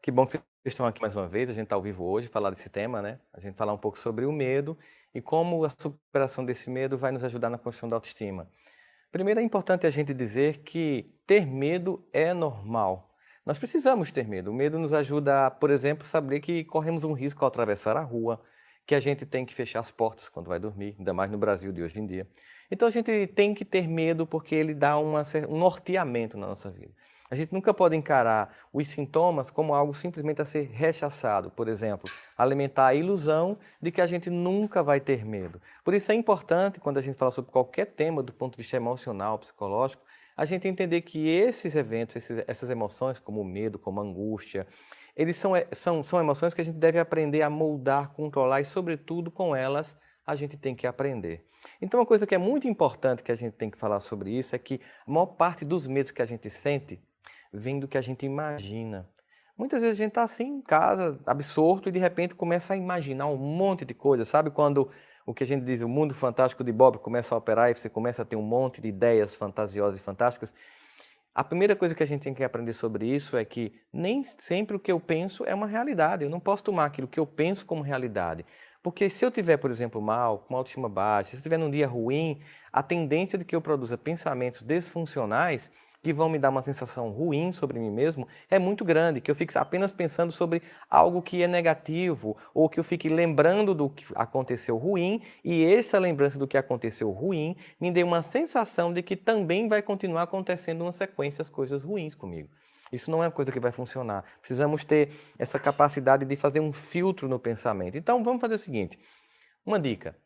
Que bom que vocês estão aqui mais uma vez. A gente está ao vivo hoje, falar desse tema, né? A gente falar um pouco sobre o medo e como a superação desse medo vai nos ajudar na construção da autoestima. Primeiro, é importante a gente dizer que ter medo é normal. Nós precisamos ter medo. O medo nos ajuda a, por exemplo, saber que corremos um risco ao atravessar a rua, que a gente tem que fechar as portas quando vai dormir, ainda mais no Brasil de hoje em dia. Então a gente tem que ter medo porque ele dá um norteamento na nossa vida. A gente nunca pode encarar os sintomas como algo simplesmente a ser rechaçado. Por exemplo, alimentar a ilusão de que a gente nunca vai ter medo. Por isso é importante, quando a gente fala sobre qualquer tema do ponto de vista emocional, psicológico, a gente entender que esses eventos, essas emoções, como o medo, como a angústia, eles são emoções que a gente deve aprender a moldar, controlar e, sobretudo, com elas a gente tem que aprender. Então, uma coisa que é muito importante que a gente tem que falar sobre isso é que a maior parte dos medos que a gente sente vem do que a gente imagina. Muitas vezes a gente está assim em casa, absorto, e de repente começa a imaginar um monte de coisa. Sabe quando o que a gente diz, o mundo fantástico de Bob começa a operar e você começa a ter um monte de ideias fantasiosas e fantásticas? A primeira coisa que a gente tem que aprender sobre isso é que nem sempre o que eu penso é uma realidade. Eu não posso tomar aquilo que eu penso como realidade. Porque se eu tiver, por exemplo, mal, com uma autoestima baixa, se eu estiver num dia ruim, a tendência de que eu produza pensamentos desfuncionais que vão me dar uma sensação ruim sobre mim mesmo é muito grande, que eu fique apenas pensando sobre algo que é negativo, ou que eu fique lembrando do que aconteceu ruim, e essa lembrança do que aconteceu ruim me dê uma sensação de que também vai continuar acontecendo uma sequência de coisas ruins comigo. Isso não é uma coisa que vai funcionar. Precisamos ter essa capacidade de fazer um filtro no pensamento. Então vamos fazer o seguinte, uma dica.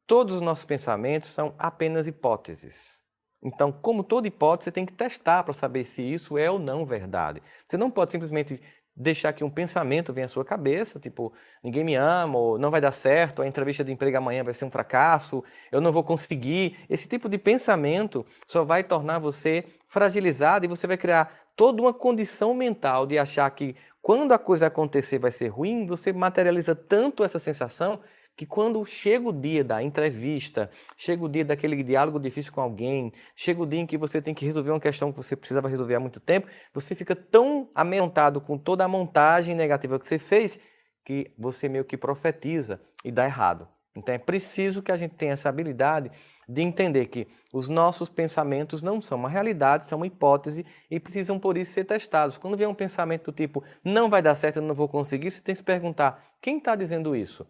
Todos os nossos pensamentos são apenas hipóteses. Então, como toda hipótese, você tem que testar para saber se isso é ou não verdade. Você não pode simplesmente deixar que um pensamento venha à sua cabeça, tipo, ninguém me ama, ou não vai dar certo, a entrevista de emprego amanhã vai ser um fracasso, eu não vou conseguir. Esse tipo de pensamento só vai tornar você fragilizado e você vai criar toda uma condição mental de achar que quando a coisa acontecer vai ser ruim, você materializa tanto essa sensação que quando chega o dia da entrevista, chega o dia daquele diálogo difícil com alguém, chega o dia em que você tem que resolver uma questão que você precisava resolver há muito tempo, você fica tão amedrontado com toda a montagem negativa que você fez, que você meio que profetiza e dá errado. Então é preciso que a gente tenha essa habilidade de entender que os nossos pensamentos não são uma realidade, são uma hipótese e precisam por isso ser testados. Quando vier um pensamento do tipo, não vai dar certo, eu não vou conseguir, você tem que se perguntar, quem está dizendo isso?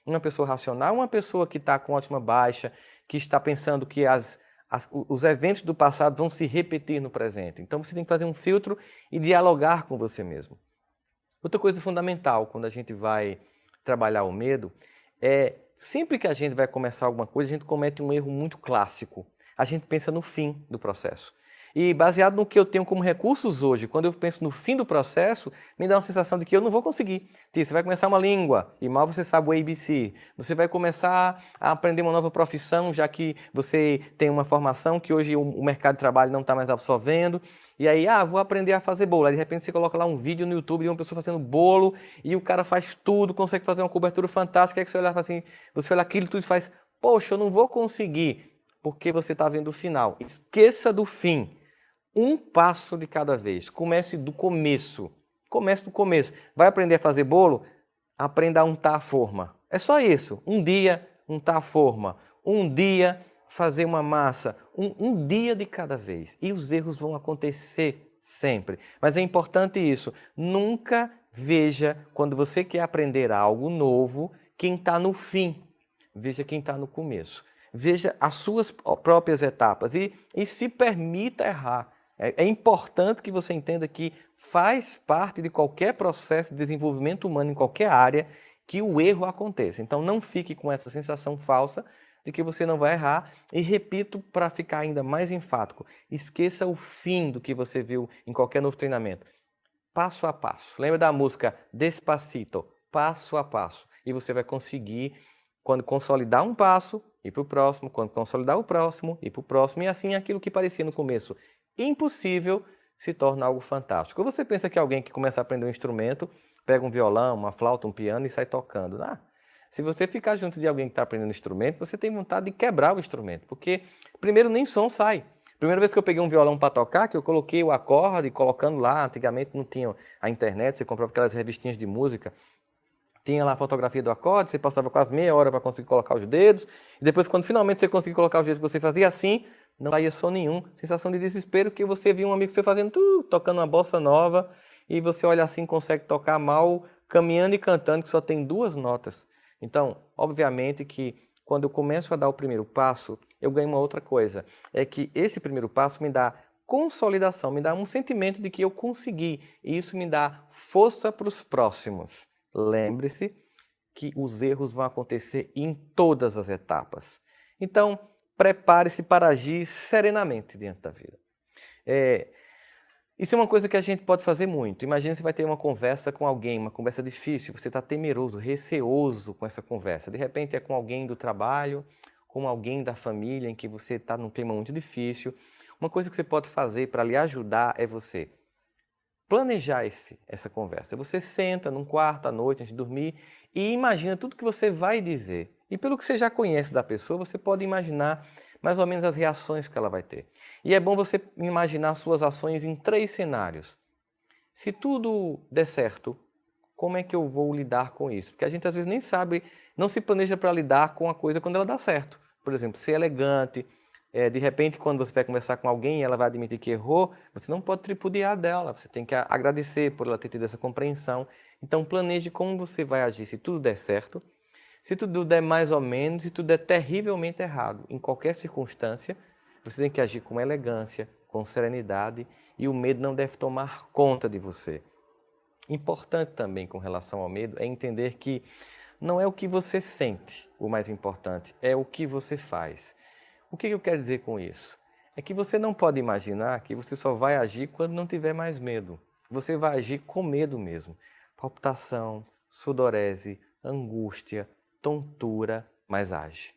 Uma pessoa racional, uma pessoa que está com ótima baixa, que está pensando que os eventos do passado vão se repetir no presente. Então você tem que fazer um filtro e dialogar com você mesmo. Outra coisa fundamental quando a gente vai trabalhar o medo é sempre que a gente vai começar alguma coisa, a gente comete um erro muito clássico. A gente pensa no fim do processo. E baseado no que eu tenho como recursos hoje, quando eu penso no fim do processo, me dá uma sensação de que eu não vou conseguir. Tipo, você vai começar uma língua e mal você sabe o ABC. Você vai começar a aprender uma nova profissão, já que você tem uma formação que hoje o mercado de trabalho não está mais absorvendo. E aí, vou aprender a fazer bolo. Aí, de repente, você coloca lá um vídeo no YouTube de uma pessoa fazendo bolo e o cara faz tudo, consegue fazer uma cobertura fantástica. Aí você olha e fala assim, você olha aquilo tudo e faz, poxa, eu não vou conseguir, porque você está vendo o final. Esqueça do fim. Um passo de cada vez. Comece do começo. Comece do começo. Vai aprender a fazer bolo? Aprenda a untar a forma. É só isso. Um dia, untar a forma. Um dia, fazer uma massa. Um dia de cada vez. E os erros vão acontecer sempre. Mas é importante isso. Nunca veja, quando você quer aprender algo novo, quem está no fim. Veja quem está no começo. Veja as suas próprias etapas e se permita errar. É importante que você entenda que faz parte de qualquer processo de desenvolvimento humano em qualquer área que o erro aconteça. Então não fique com essa sensação falsa de que você não vai errar. E repito para ficar ainda mais enfático, esqueça o fim do que você viu em qualquer novo treinamento. Passo a passo. Lembra da música Despacito? Passo a passo. E você vai conseguir, quando consolidar um passo, ir para o próximo, quando consolidar o próximo, ir para o próximo, e assim aquilo que parecia no começo impossível se torna algo fantástico. Ou você pensa que alguém que começa a aprender um instrumento, pega um violão, uma flauta, um piano e sai tocando. Se você ficar junto de alguém que está aprendendo instrumento, você tem vontade de quebrar o instrumento, porque primeiro nem som sai. Primeira vez que eu peguei um violão para tocar, que eu coloquei o acorde, colocando lá, antigamente não tinha a internet, você comprava aquelas revistinhas de música, tinha lá a fotografia do acorde, você passava quase meia hora para conseguir colocar os dedos, e depois quando finalmente você conseguia colocar os dedos, você fazia assim, não saía som nenhum, sensação de desespero, que você via um amigo seu fazendo tocando uma bossa nova, e você olha assim, consegue tocar mal, caminhando e cantando, que só tem duas notas. Então, obviamente que quando eu começo a dar o primeiro passo, eu ganho uma outra coisa, é que esse primeiro passo me dá consolidação, me dá um sentimento de que eu consegui, e isso me dá força para os próximos. Lembre-se que os erros vão acontecer em todas as etapas. Então, prepare-se para agir serenamente diante da vida. Isso é uma coisa que a gente pode fazer muito. Imagina se vai ter uma conversa com alguém, uma conversa difícil, você está temeroso, receoso com essa conversa. De repente é com alguém do trabalho, com alguém da família em que você está num clima muito difícil. Uma coisa que você pode fazer para lhe ajudar é você planejar essa conversa. Você senta num quarto à noite antes de dormir e imagina tudo que você vai dizer. E pelo que você já conhece da pessoa, você pode imaginar mais ou menos as reações que ela vai ter. E é bom você imaginar suas ações em 3 cenários. Se tudo der certo, como é que eu vou lidar com isso? Porque a gente às vezes nem sabe, não se planeja para lidar com a coisa quando ela dá certo. Por exemplo, ser elegante. De repente, quando você vai conversar com alguém e ela vai admitir que errou, você não pode tripudiar dela, você tem que agradecer por ela ter tido essa compreensão. Então, planeje como você vai agir se tudo der certo, se tudo der mais ou menos, se tudo der terrivelmente errado. Em qualquer circunstância, você tem que agir com elegância, com serenidade, e o medo não deve tomar conta de você. Importante também com relação ao medo é entender que não é o que você sente o mais importante, é o que você faz. O que eu quero dizer com isso? É que você não pode imaginar que você só vai agir quando não tiver mais medo. Você vai agir com medo mesmo. Palpitação, sudorese, angústia, tontura, mas age.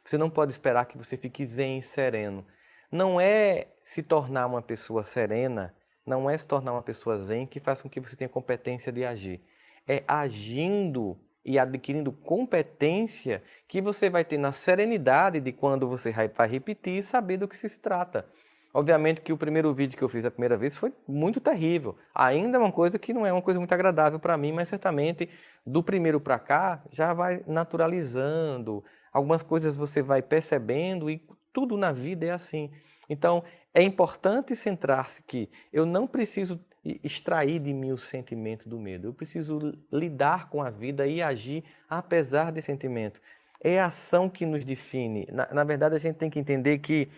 Você não pode esperar que você fique zen e sereno. Não é se tornar uma pessoa serena, não é se tornar uma pessoa zen que faz com que você tenha competência de agir. É agindo e adquirindo competência que você vai ter na serenidade de quando você vai repetir e saber do que se trata. Obviamente que o primeiro vídeo que eu fiz a primeira vez foi muito terrível. Ainda é uma coisa que não é uma coisa muito agradável para mim, mas certamente do primeiro para cá já vai naturalizando. Algumas coisas você vai percebendo e tudo na vida é assim. Então, é importante centrar-se que eu não preciso extrair de mim o sentimento do medo. Eu preciso lidar com a vida e agir apesar desse sentimento. É a ação que nos define. Na verdade, a gente tem que entender que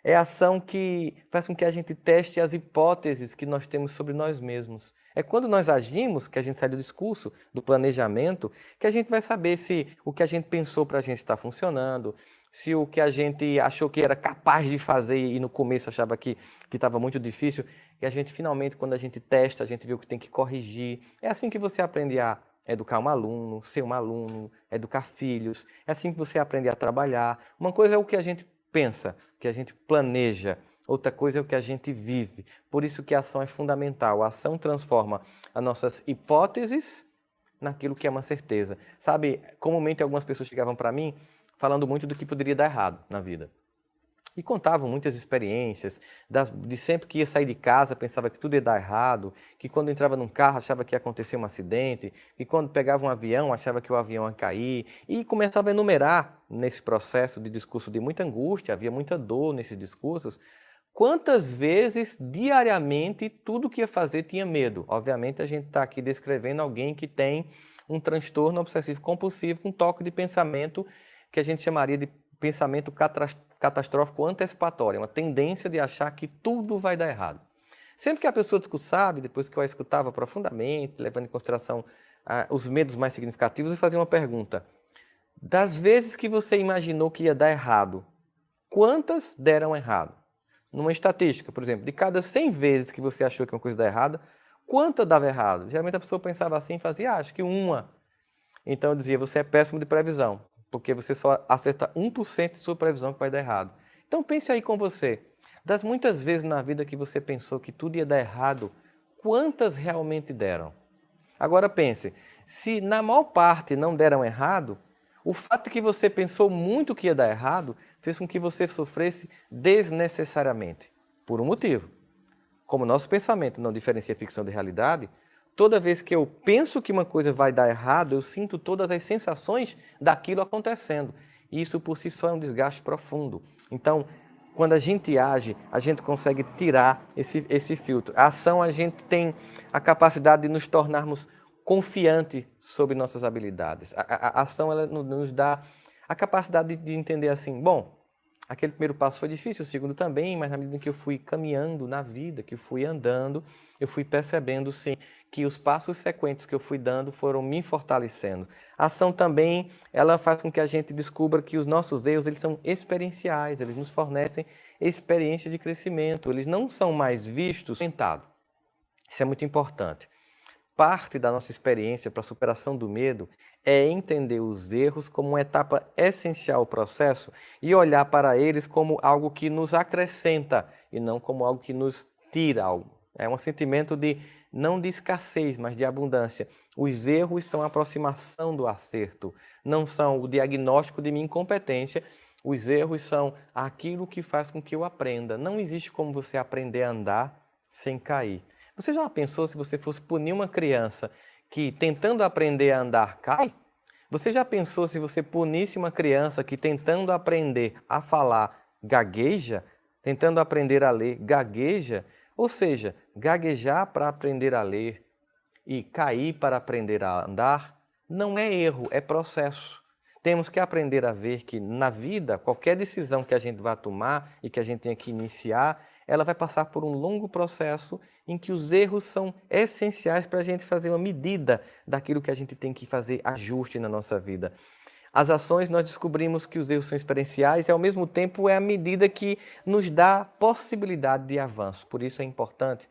é a ação que faz com que a gente teste as hipóteses que nós temos sobre nós mesmos. É quando nós agimos, que a gente sai do discurso, do planejamento, que a gente vai saber se o que a gente pensou para a gente está funcionando, se o que a gente achou que era capaz de fazer e no começo achava que estava muito difícil, e a gente finalmente, quando a gente testa, a gente vê o que tem que corrigir. É assim que você aprende a educar um aluno, ser um aluno, educar filhos. É assim que você aprende a trabalhar. Uma coisa é o que a gente pensa, o que a gente planeja. Outra coisa é o que a gente vive. Por isso que a ação é fundamental. A ação transforma as nossas hipóteses naquilo que é uma certeza. Sabe, comumente algumas pessoas chegavam para mim falando muito do que poderia dar errado na vida. E contavam muitas experiências, de sempre que ia sair de casa pensava que tudo ia dar errado, que quando entrava num carro achava que ia acontecer um acidente, que quando pegava um avião achava que o avião ia cair, e começava a enumerar nesse processo de discurso de muita angústia, havia muita dor nesses discursos, quantas vezes diariamente tudo que ia fazer tinha medo. Obviamente a gente está aqui descrevendo alguém que tem um transtorno obsessivo compulsivo com toque de pensamento que a gente chamaria de pensamento catastrófico antecipatório, uma tendência de achar que tudo vai dar errado. Sempre que a pessoa discursava, depois que eu a escutava profundamente, levando em consideração os medos mais significativos, eu fazia uma pergunta. Das vezes que você imaginou que ia dar errado, quantas deram errado? Numa estatística, por exemplo, de cada 100 vezes que você achou que uma coisa dá errado, quantas dava errado? Geralmente a pessoa pensava assim e fazia, acho que uma. Então eu dizia, você é péssimo de previsão, porque você só acerta 1% de sua previsão que vai dar errado. Então pense aí com você, das muitas vezes na vida que você pensou que tudo ia dar errado, quantas realmente deram? Agora pense, se na maior parte não deram errado, O fato de que você pensou muito que ia dar errado fez com que você sofresse desnecessariamente, por um motivo. Como nosso pensamento não diferencia ficção de realidade, toda vez que eu penso que uma coisa vai dar errado, eu sinto todas as sensações daquilo acontecendo. E isso por si só é um desgaste profundo. Então, quando a gente age, a gente consegue tirar esse filtro. A ação, a gente tem a capacidade de nos tornarmos confiantes sobre nossas habilidades. A ação ela nos dá a capacidade de entender assim, bom, aquele primeiro passo foi difícil, o segundo também, mas na medida em que eu fui caminhando na vida, que eu fui andando, eu fui percebendo, sim, que os passos sequentes que eu fui dando foram me fortalecendo. A ação também, ela faz com que a gente descubra que os nossos erros, eles são experienciais, eles nos fornecem experiência de crescimento, eles não são mais vistos sentados. Isso é muito importante. Parte da nossa experiência para a superação do medo é entender os erros como uma etapa essencial ao processo e olhar para eles como algo que nos acrescenta e não como algo que nos tira algo. É um sentimento não de escassez, mas de abundância. Os erros são a aproximação do acerto, não são o diagnóstico de minha incompetência. Os erros são aquilo que faz com que eu aprenda. Não existe como você aprender a andar sem cair. Você já pensou se você fosse punir uma criança que tentando aprender a andar cai? Você já pensou se você punisse uma criança que tentando aprender a falar gagueja, tentando aprender a ler gagueja? Ou seja, gaguejar para aprender a ler e cair para aprender a andar não é erro, é processo. Temos que aprender a ver que na vida, qualquer decisão que a gente vai tomar e que a gente tenha que iniciar, ela vai passar por um longo processo em que os erros são essenciais para a gente fazer uma medida daquilo que a gente tem que fazer ajuste na nossa vida. As ações, nós descobrimos que os erros são experienciais e, ao mesmo tempo, é a medida que nos dá possibilidade de avanço. Por isso é importante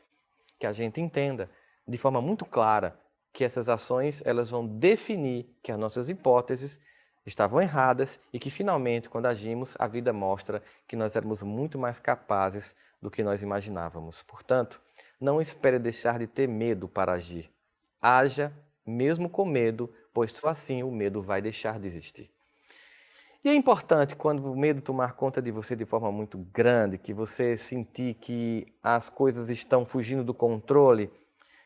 que a gente entenda de forma muito clara que essas ações elas vão definir que as nossas hipóteses estavam erradas e que, finalmente, quando agimos, a vida mostra que nós éramos muito mais capazes do que nós imaginávamos. Portanto, não espere deixar de ter medo para agir. Haja mesmo com medo, pois só assim o medo vai deixar de existir. E é importante, quando o medo tomar conta de você de forma muito grande, que você sentir que as coisas estão fugindo do controle,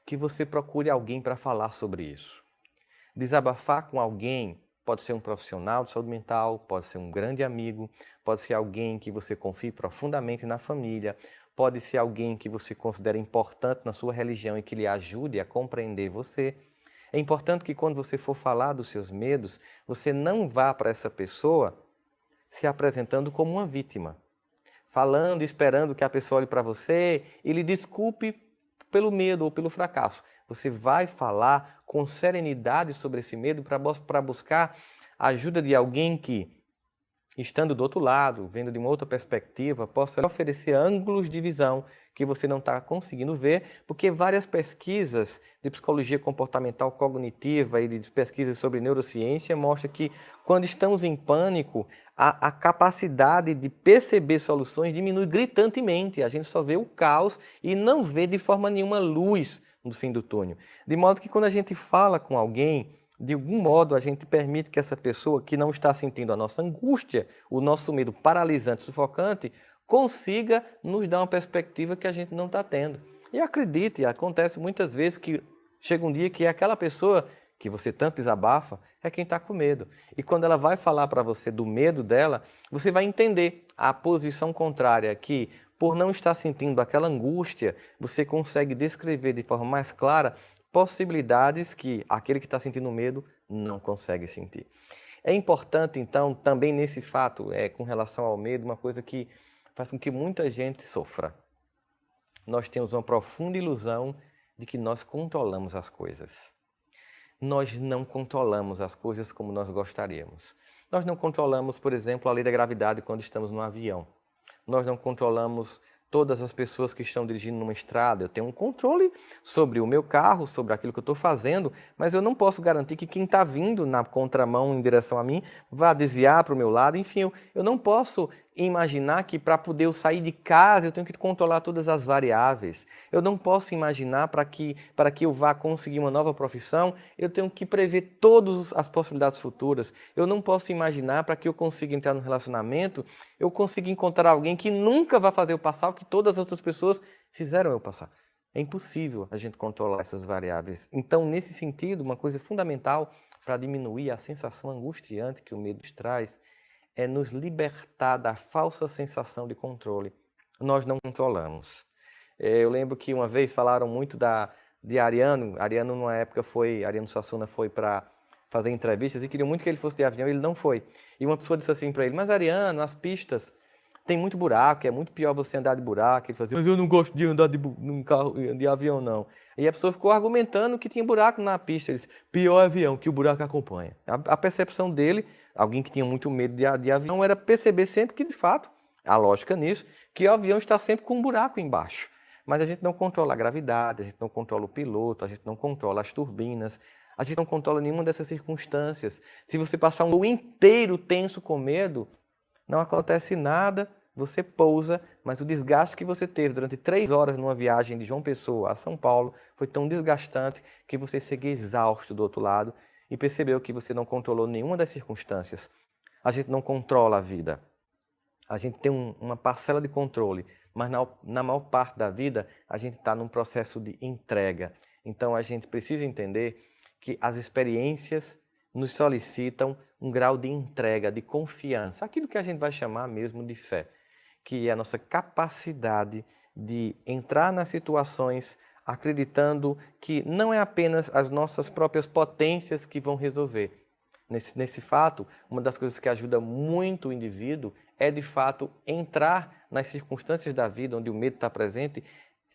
que você procure alguém para falar sobre isso. Desabafar com alguém pode ser um profissional de saúde mental, pode ser um grande amigo, pode ser alguém que você confie profundamente na família, pode ser alguém que você considera importante na sua religião e que lhe ajude a compreender você. É importante que quando você for falar dos seus medos, você não vá para essa pessoa se apresentando como uma vítima, falando, esperando que a pessoa olhe para você e lhe desculpe pelo medo ou pelo fracasso. Você vai falar com serenidade sobre esse medo para buscar a ajuda de alguém que, estando do outro lado, vendo de uma outra perspectiva, possa oferecer ângulos de visão que você não está conseguindo ver, porque várias pesquisas de psicologia comportamental cognitiva e de pesquisas sobre neurociência mostram que quando estamos em pânico, a capacidade de perceber soluções diminui gritantemente. A gente só vê o caos e não vê de forma nenhuma luz no fim do túnel. De modo que quando a gente fala com alguém, de algum modo a gente permite que essa pessoa que não está sentindo a nossa angústia, o nosso medo paralisante, sufocante, consiga nos dar uma perspectiva que a gente não está tendo. E acredite, acontece muitas vezes que chega um dia que é aquela pessoa que você tanto desabafa, é quem está com medo. E quando ela vai falar para você do medo dela, você vai entender a posição contrária, que por não estar sentindo aquela angústia, você consegue descrever de forma mais clara possibilidades que aquele que está sentindo medo não consegue sentir. É importante, então, também nesse fato, com relação ao medo, uma coisa que faz com que muita gente sofra. Nós temos uma profunda ilusão de que nós controlamos as coisas. Nós não controlamos as coisas como nós gostaríamos. Nós não controlamos, por exemplo, a lei da gravidade quando estamos no avião. Nós não controlamos todas as pessoas que estão dirigindo numa estrada. Eu tenho um controle sobre o meu carro, sobre aquilo que eu estou fazendo, mas eu não posso garantir que quem está vindo na contramão em direção a mim vá desviar para o meu lado. Enfim, eu não posso imaginar que para poder eu sair de casa eu tenho que controlar todas as variáveis. Eu não posso imaginar para que eu vá conseguir uma nova profissão, eu tenho que prever todas as possibilidades futuras. Eu não posso imaginar para que eu consiga entrar no relacionamento, eu consiga encontrar alguém que nunca vai fazer eu passar o que todas as outras pessoas fizeram eu passar. É impossível a gente controlar essas variáveis. Então, nesse sentido, uma coisa fundamental para diminuir a sensação angustiante que o medo traz é nos libertar da falsa sensação de controle. Nós não controlamos. Eu lembro que uma vez falaram muito de Ariano. Ariano, numa época, Ariano Suassuna foi para fazer entrevistas e queriam muito que ele fosse de avião, ele não foi. E uma pessoa disse assim para ele, mas Ariano, as pistas tem muito buraco, é muito pior você andar de buraco. Ele fazia, mas eu não gosto de andar num carro de avião, não. E a pessoa ficou argumentando que tinha buraco na pista. Ele disse, pior é avião, que o buraco acompanha. A percepção dele, alguém que tinha muito medo de avião, era perceber sempre que, de fato, a lógica nisso, que o avião está sempre com um buraco embaixo. Mas a gente não controla a gravidade, a gente não controla o piloto, a gente não controla as turbinas, a gente não controla nenhuma dessas circunstâncias. Se você passar um voo inteiro tenso com medo, não acontece nada, você pousa, mas o desgaste que você teve durante 3 horas numa viagem de João Pessoa a São Paulo foi tão desgastante que você seguiu exausto do outro lado e percebeu que você não controlou nenhuma das circunstâncias. A gente não controla a vida. A gente tem uma parcela de controle, mas na maior parte da vida a gente está num processo de entrega. Então a gente precisa entender que as experiências nos solicitam um grau de entrega, de confiança, aquilo que a gente vai chamar mesmo de fé, que é a nossa capacidade de entrar nas situações acreditando que não é apenas as nossas próprias potências que vão resolver. Nesse fato, uma das coisas que ajuda muito o indivíduo é, de fato, entrar nas circunstâncias da vida onde o medo está presente,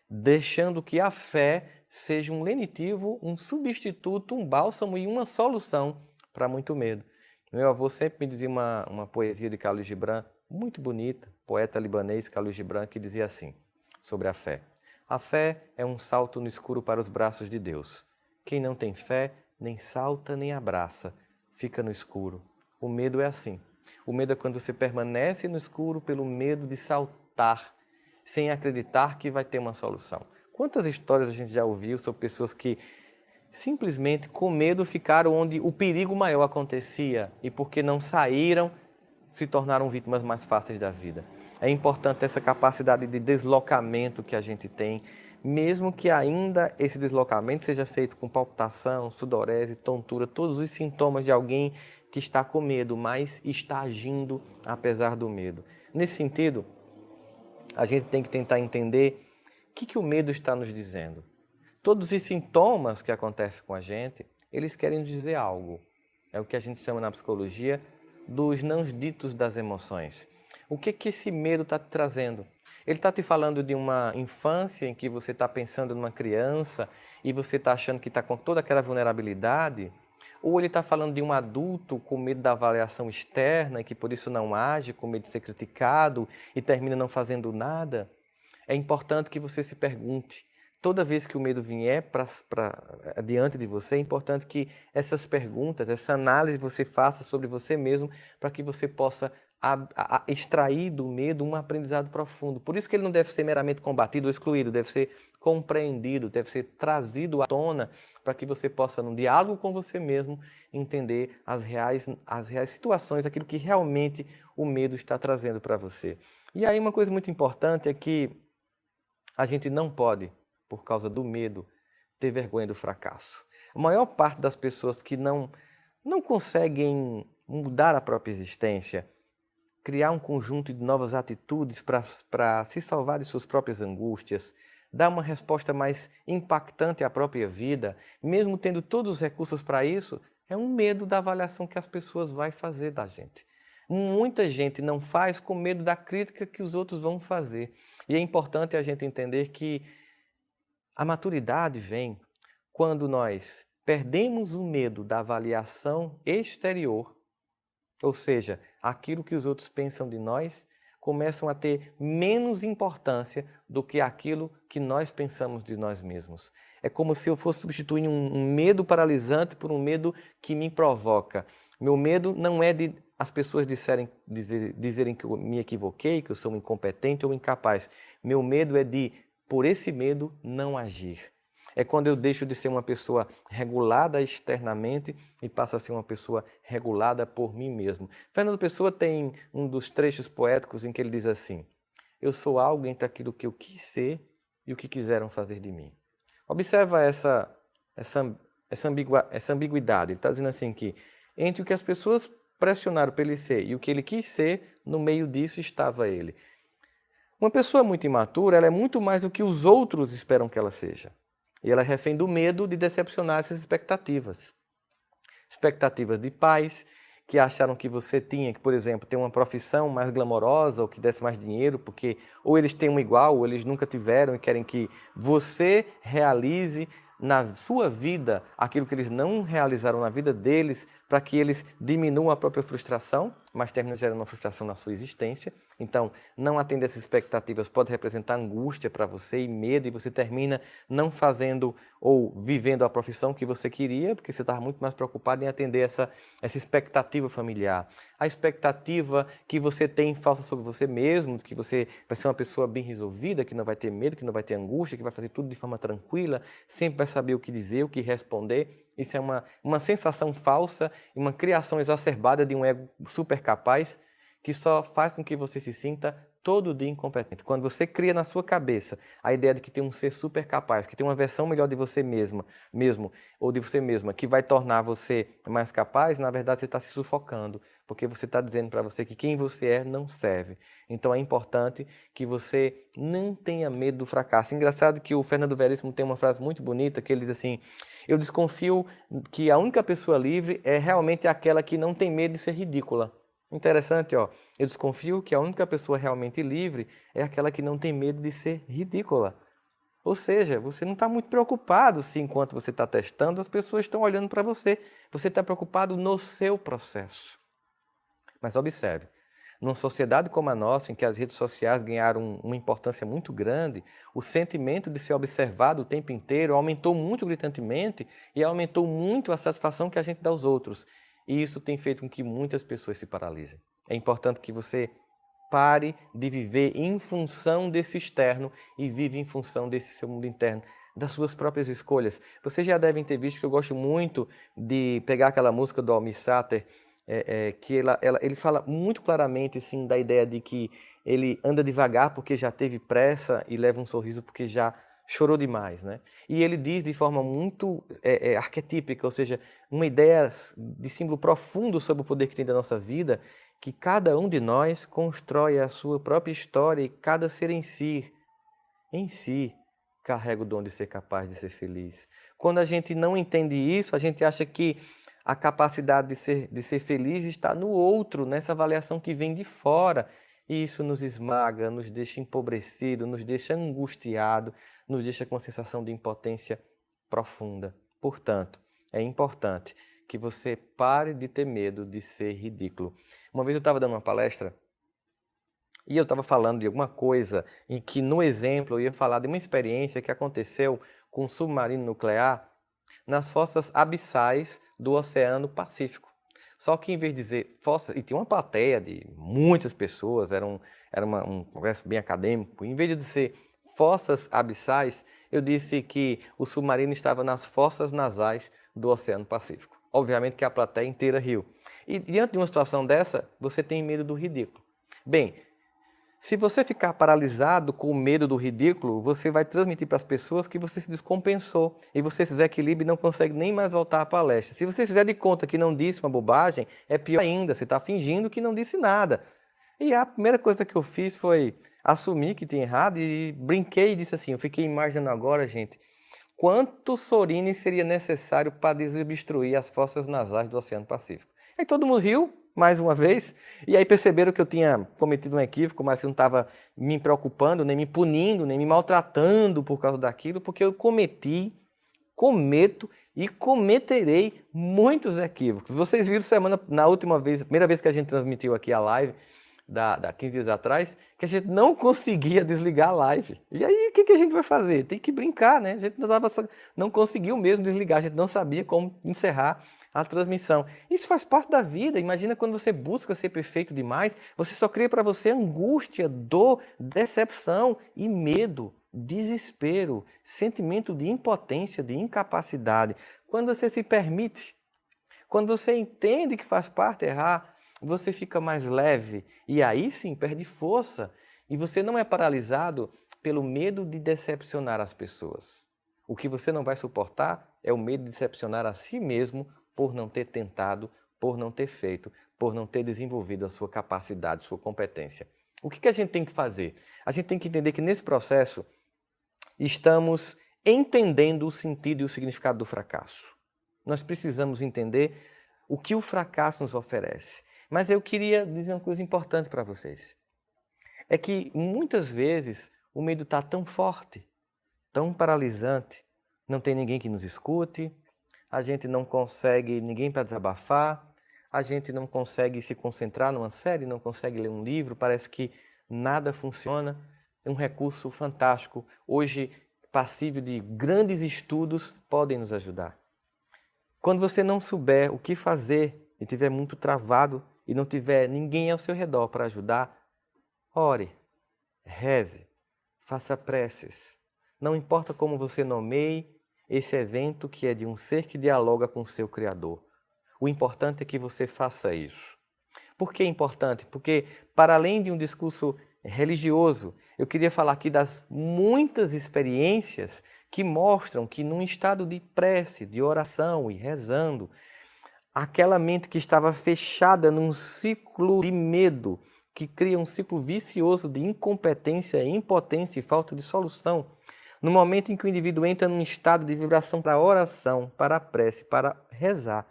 deixando que a fé seja um lenitivo, um substituto, um bálsamo e uma solução para muito medo. Meu avô sempre me dizia uma poesia de Khalil Gibran, muito bonita, poeta libanês Khalil Gibran, que dizia assim, sobre a fé. A fé é um salto no escuro para os braços de Deus. Quem não tem fé, nem salta nem abraça, fica no escuro. O medo é assim. O medo é quando você permanece no escuro pelo medo de saltar, sem acreditar que vai ter uma solução. Quantas histórias a gente já ouviu sobre pessoas que simplesmente com medo ficaram onde o perigo maior acontecia e porque não saíram, se tornaram vítimas mais fáceis da vida. É importante essa capacidade de deslocamento que a gente tem, mesmo que ainda esse deslocamento seja feito com palpitação, sudorese, tontura, todos os sintomas de alguém que está com medo, mas está agindo apesar do medo. Nesse sentido, a gente tem que tentar entender o que o medo está nos dizendo. Todos os sintomas que acontecem com a gente, eles querem dizer algo. É o que a gente chama na psicologia dos não ditos das emoções. O que esse medo está te trazendo? Ele está te falando de uma infância em que você está pensando numa criança e você está achando que está com toda aquela vulnerabilidade? Ou ele está falando de um adulto com medo da avaliação externa e que por isso não age, com medo de ser criticado e termina não fazendo nada? É importante que você se pergunte. Toda vez que o medo vier diante de você, é importante que essas perguntas, essa análise você faça sobre você mesmo, para que você possa extrair do medo um aprendizado profundo. Por isso que ele não deve ser meramente combatido ou excluído, deve ser compreendido, deve ser trazido à tona, para que você possa, num diálogo com você mesmo, entender as reais situações, aquilo que realmente o medo está trazendo para você. E aí uma coisa muito importante é que a gente não pode, por causa do medo, ter vergonha do fracasso. A maior parte das pessoas que não conseguem mudar a própria existência, criar um conjunto de novas atitudes para se salvar de suas próprias angústias, dar uma resposta mais impactante à própria vida, mesmo tendo todos os recursos para isso, é um medo da avaliação que as pessoas vão fazer da gente. Muita gente não faz com medo da crítica que os outros vão fazer. E é importante a gente entender que a maturidade vem quando nós perdemos o medo da avaliação exterior, ou seja, aquilo que os outros pensam de nós começam a ter menos importância do que aquilo que nós pensamos de nós mesmos. É como se eu fosse substituir um medo paralisante por um medo que me provoca. Meu medo não é de as pessoas dizerem que eu me equivoquei, que eu sou um incompetente ou incapaz. Meu medo é de, por esse medo, não agir. É quando eu deixo de ser uma pessoa regulada externamente e passo a ser uma pessoa regulada por mim mesmo. Fernando Pessoa tem um dos trechos poéticos em que ele diz assim: eu sou algo entre aquilo que eu quis ser e o que quiseram fazer de mim. Observa essa ambiguidade. Ele está dizendo assim que entre o que as pessoas pressionaram para ele ser e o que ele quis ser, no meio disso estava ele. Uma pessoa muito imatura, ela é muito mais do que os outros esperam que ela seja. E ela é refém do medo de decepcionar essas expectativas. Expectativas de pais que acharam que você tinha que, por exemplo, ter uma profissão mais glamourosa ou que desse mais dinheiro, porque ou eles têm um igual ou eles nunca tiveram e querem que você realize na sua vida aquilo que eles não realizaram na vida deles, para que eles diminuam a própria frustração, mas terminam gerando uma frustração na sua existência. Então, não atender essas expectativas pode representar angústia para você e medo, e você termina não fazendo ou vivendo a profissão que você queria, porque você estava muito mais preocupado em atender essa expectativa familiar. A expectativa que você tem falsa sobre você mesmo, que você vai ser uma pessoa bem resolvida, que não vai ter medo, que não vai ter angústia, que vai fazer tudo de forma tranquila, sempre vai saber o que dizer, o que responder. Isso é uma sensação falsa e uma criação exacerbada de um ego super capaz que só faz com que você se sinta todo dia incompetente. Quando você cria na sua cabeça a ideia de que tem um ser super capaz, que tem uma versão melhor de você mesmo ou de você mesma, que vai tornar você mais capaz, na verdade você está se sufocando, porque você está dizendo para você que quem você é não serve. Então é importante que você não tenha medo do fracasso. Engraçado que o Fernando Veríssimo tem uma frase muito bonita, que ele diz assim: eu desconfio que a única pessoa livre é realmente aquela que não tem medo de ser ridícula. Interessante, ó. Eu desconfio que a única pessoa realmente livre é aquela que não tem medo de ser ridícula. Ou seja, você não está muito preocupado se enquanto você está testando as pessoas estão olhando para você. Você está preocupado no seu processo. Mas observe, numa sociedade como a nossa, em que as redes sociais ganharam uma importância muito grande, o sentimento de ser observado o tempo inteiro aumentou muito gritantemente e aumentou muito a satisfação que a gente dá aos outros. E isso tem feito com que muitas pessoas se paralisem. É importante que você pare de viver em função desse externo e vive em função desse seu mundo interno, das suas próprias escolhas. Vocês já devem ter visto que eu gosto muito de pegar aquela música do Almir Sater, que ele fala muito claramente assim, da ideia de que ele anda devagar porque já teve pressa e leva um sorriso porque já chorou demais, né? E ele diz de forma muito arquetípica, ou seja, uma ideia de símbolo profundo sobre o poder que tem da nossa vida, que cada um de nós constrói a sua própria história e cada ser em si, carrega o dom de ser capaz de ser feliz. Quando a gente não entende isso, a gente acha que a capacidade de ser feliz está no outro, nessa avaliação que vem de fora. E isso nos esmaga, nos deixa empobrecido, nos deixa angustiado, nos deixa com uma sensação de impotência profunda. Portanto, é importante que você pare de ter medo de ser ridículo. Uma vez eu estava dando uma palestra e eu estava falando de alguma coisa em que, no exemplo, eu ia falar de uma experiência que aconteceu com um submarino nuclear nas fossas abissais do Oceano Pacífico. Só que em vez de dizer fossa, e tinha uma plateia de muitas pessoas, era um congresso bem acadêmico, em vez de dizer fossas abissais, eu disse que o submarino estava nas fossas nasais do Oceano Pacífico. Obviamente que a plateia inteira riu. E diante de uma situação dessa, você tem medo do ridículo. Bem, se você ficar paralisado com o medo do ridículo, você vai transmitir para as pessoas que você se descompensou e você se desequilibra e não consegue nem mais voltar à palestra. Se você fizer de conta que não disse uma bobagem, é pior ainda, você está fingindo que não disse nada. E a primeira coisa que eu fiz foi assumir que tinha errado e brinquei e disse assim, eu fiquei imaginando agora, gente, quanto Sorine seria necessário para desobstruir as fossas nasais do Oceano Pacífico. Aí todo mundo riu, mais uma vez, e aí perceberam que eu tinha cometido um equívoco, mas que eu não estava me preocupando, nem me punindo, nem me maltratando por causa daquilo, porque eu cometo e cometerei muitos equívocos. Vocês viram na última vez, primeira vez que a gente transmitiu aqui a live, da 15 dias atrás, que a gente não conseguia desligar a live. E aí, o que a gente vai fazer? Tem que brincar, né? A gente não conseguiu mesmo desligar, a gente não sabia como encerrar a transmissão. Isso faz parte da vida. Imagina quando você busca ser perfeito demais, você só cria para você angústia, dor, decepção e medo, desespero, sentimento de impotência, de incapacidade. Quando você se permite, quando você entende que faz parte errar, você fica mais leve e aí sim perde força e você não é paralisado pelo medo de decepcionar as pessoas. O que você não vai suportar é o medo de decepcionar a si mesmo por não ter tentado, por não ter feito, por não ter desenvolvido a sua capacidade, sua competência. O que a gente tem que fazer? A gente tem que entender que nesse processo estamos entendendo o sentido e o significado do fracasso. Nós precisamos entender o que o fracasso nos oferece. Mas eu queria dizer uma coisa importante para vocês. É que muitas vezes o medo está tão forte, tão paralisante, não tem ninguém que nos escute, a gente não consegue ninguém para desabafar, a gente não consegue se concentrar numa série, não consegue ler um livro, parece que nada funciona. É um recurso fantástico. Hoje, passível de grandes estudos, podem nos ajudar. Quando você não souber o que fazer e estiver muito travado e não tiver ninguém ao seu redor para ajudar, ore, reze, faça preces. Não importa como você nomeie esse evento que é de um ser que dialoga com o seu Criador. O importante é que você faça isso. Por que é importante? Porque, para além de um discurso religioso, eu queria falar aqui das muitas experiências que mostram que num estado de prece, de oração e rezando, aquela mente que estava fechada num ciclo de medo, que cria um ciclo vicioso de incompetência, impotência e falta de solução, no momento em que o indivíduo entra num estado de vibração para a oração, para a prece, para rezar,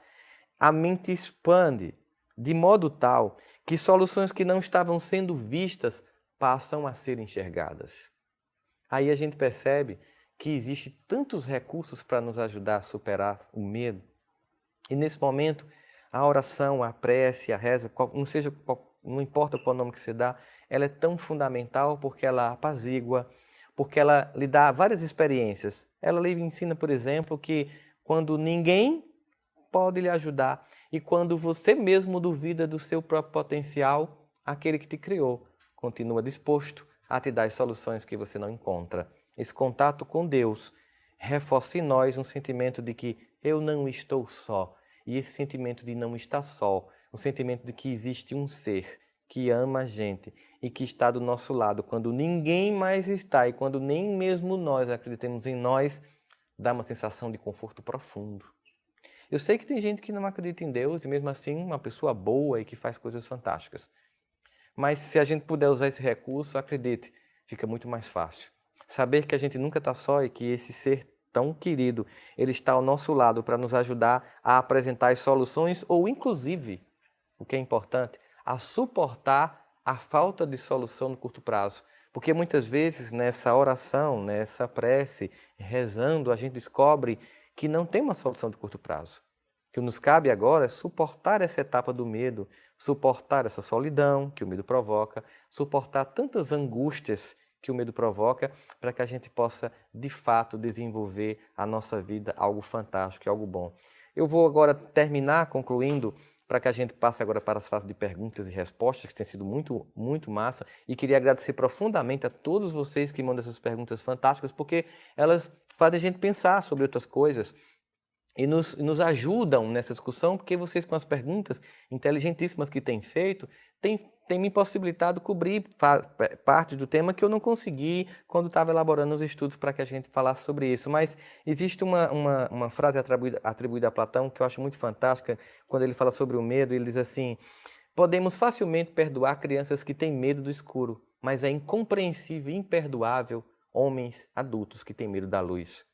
a mente expande de modo tal que soluções que não estavam sendo vistas passam a ser enxergadas. Aí a gente percebe que existe tantos recursos para nos ajudar a superar o medo. E nesse momento, a oração, a prece, a reza, não importa qual nome que você dá, ela é tão fundamental porque ela apazigua, porque ela lhe dá várias experiências. Ela lhe ensina, por exemplo, que quando ninguém pode lhe ajudar e quando você mesmo duvida do seu próprio potencial, aquele que te criou continua disposto a te dar as soluções que você não encontra. Esse contato com Deus reforça em nós um sentimento de que eu não estou só. E esse sentimento de não estar só, o sentimento de que existe um ser que ama a gente e que está do nosso lado quando ninguém mais está e quando nem mesmo nós acreditamos em nós, dá uma sensação de conforto profundo. Eu sei que tem gente que não acredita em Deus e mesmo assim uma pessoa boa e que faz coisas fantásticas. Mas se a gente puder usar esse recurso, acredite, fica muito mais fácil. Saber que a gente nunca está só e que esse ser tão querido, ele está ao nosso lado para nos ajudar a apresentar as soluções ou, inclusive, o que é importante, a suportar a falta de solução no curto prazo. Porque muitas vezes nessa oração, nessa prece, rezando, a gente descobre que não tem uma solução de curto prazo. O que nos cabe agora é suportar essa etapa do medo, suportar essa solidão que o medo provoca, suportar tantas angústias que o medo provoca, para que a gente possa, de fato, desenvolver a nossa vida algo fantástico, algo bom. Eu vou agora terminar concluindo, para que a gente passe agora para as fases de perguntas e respostas, que tem sido muito, muito massa, e queria agradecer profundamente a todos vocês que mandam essas perguntas fantásticas, porque elas fazem a gente pensar sobre outras coisas, e nos ajudam nessa discussão, porque vocês, com as perguntas inteligentíssimas que têm feito, têm me possibilitado cobrir parte do tema que eu não consegui quando estava elaborando os estudos para que a gente falasse sobre isso. Mas existe uma frase atribuída a Platão que eu acho muito fantástica, quando ele fala sobre o medo, ele diz assim: podemos facilmente perdoar crianças que têm medo do escuro, mas é incompreensível e imperdoável homens adultos que têm medo da luz.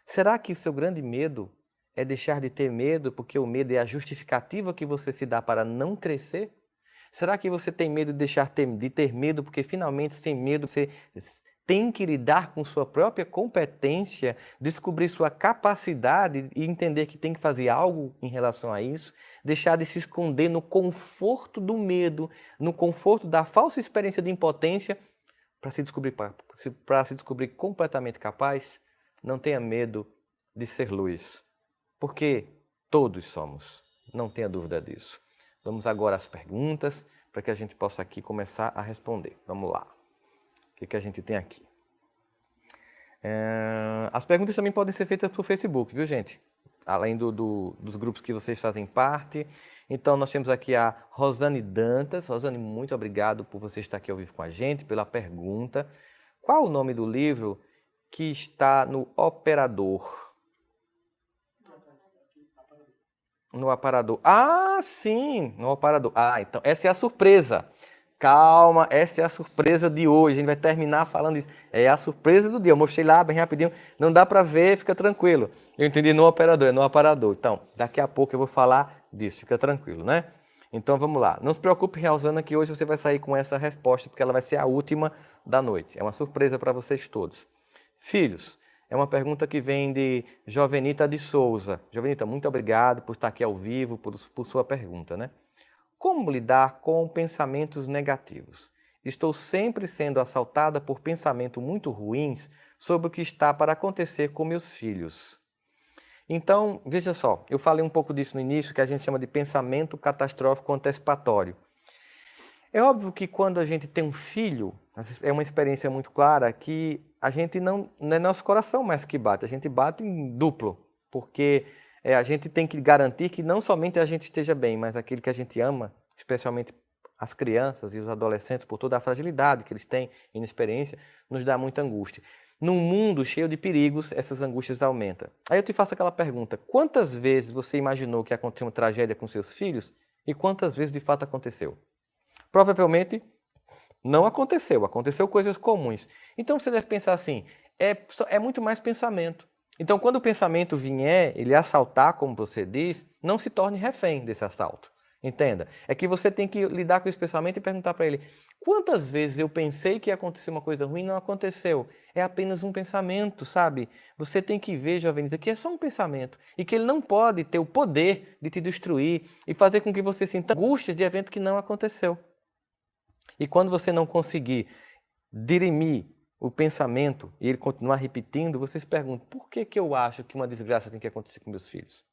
Será que o seu grande medo é deixar de ter medo porque o medo é a justificativa que você se dá para não crescer? Será que você tem medo de deixar de ter medo porque finalmente sem medo você tem que lidar com sua própria competência, descobrir sua capacidade e entender que tem que fazer algo em relação a isso, deixar de se esconder no conforto do medo, no conforto da falsa experiência de impotência, para se descobrir completamente capaz. Não tenha medo de ser luz, porque todos somos, não tenha dúvida disso. Vamos agora às perguntas, para que a gente possa aqui começar a responder. Vamos lá. O que a gente tem aqui? As perguntas também podem ser feitas por Facebook, viu, gente? Além dos grupos que vocês fazem parte. Então, nós temos aqui a Rosane Dantas. Rosane, muito obrigado por você estar aqui ao vivo com a gente, pela pergunta. Qual o nome do livro que está no Operador? No Aparador. Ah, sim, no Aparador. Ah, então, essa é a surpresa. Calma, essa é a surpresa de hoje. A gente vai terminar falando isso. É a surpresa do dia. Eu mostrei lá bem rapidinho. Não dá para ver, fica tranquilo. Eu entendi no Operador, é no Aparador. Então, daqui a pouco eu vou falar disso. Fica tranquilo, né? Então, vamos lá. Não se preocupe, Rosana, que hoje você vai sair com essa resposta, porque ela vai ser a última da noite. É uma surpresa para vocês todos. Filhos, é uma pergunta que vem de Jovenita de Souza. Jovenita, muito obrigado por estar aqui ao vivo, por sua pergunta, né? Como lidar com pensamentos negativos? Estou sempre sendo assaltada por pensamentos muito ruins sobre o que está para acontecer com meus filhos. Então, veja só, eu falei um pouco disso no início, que a gente chama de pensamento catastrófico antecipatório. É óbvio que quando a gente tem um filho, é uma experiência muito clara que a gente não é nosso coração mais que bate, a gente bate em duplo, porque a gente tem que garantir que não somente a gente esteja bem, mas aquele que a gente ama, especialmente as crianças e os adolescentes, por toda a fragilidade que eles têm, inexperiência, nos dá muita angústia. Num mundo cheio de perigos, essas angústias aumentam. Aí eu te faço aquela pergunta, quantas vezes você imaginou que aconteceu uma tragédia com seus filhos e quantas vezes de fato aconteceu? Provavelmente não aconteceu, aconteceu coisas comuns. Então você deve pensar assim, é muito mais pensamento. Então quando o pensamento vier, ele assaltar, como você diz, não se torne refém desse assalto. Entenda? É que você tem que lidar com esse pensamento e perguntar para ele, quantas vezes eu pensei que ia acontecer uma coisa ruim e não aconteceu? É apenas um pensamento, sabe? Você tem que ver, Jovenita, que é só um pensamento e que ele não pode ter o poder de te destruir e fazer com que você sinta angústias de evento que não aconteceu. E quando você não conseguir dirimir o pensamento e ele continuar repetindo, você se pergunta, por que eu acho que uma desgraça tem que acontecer com meus filhos?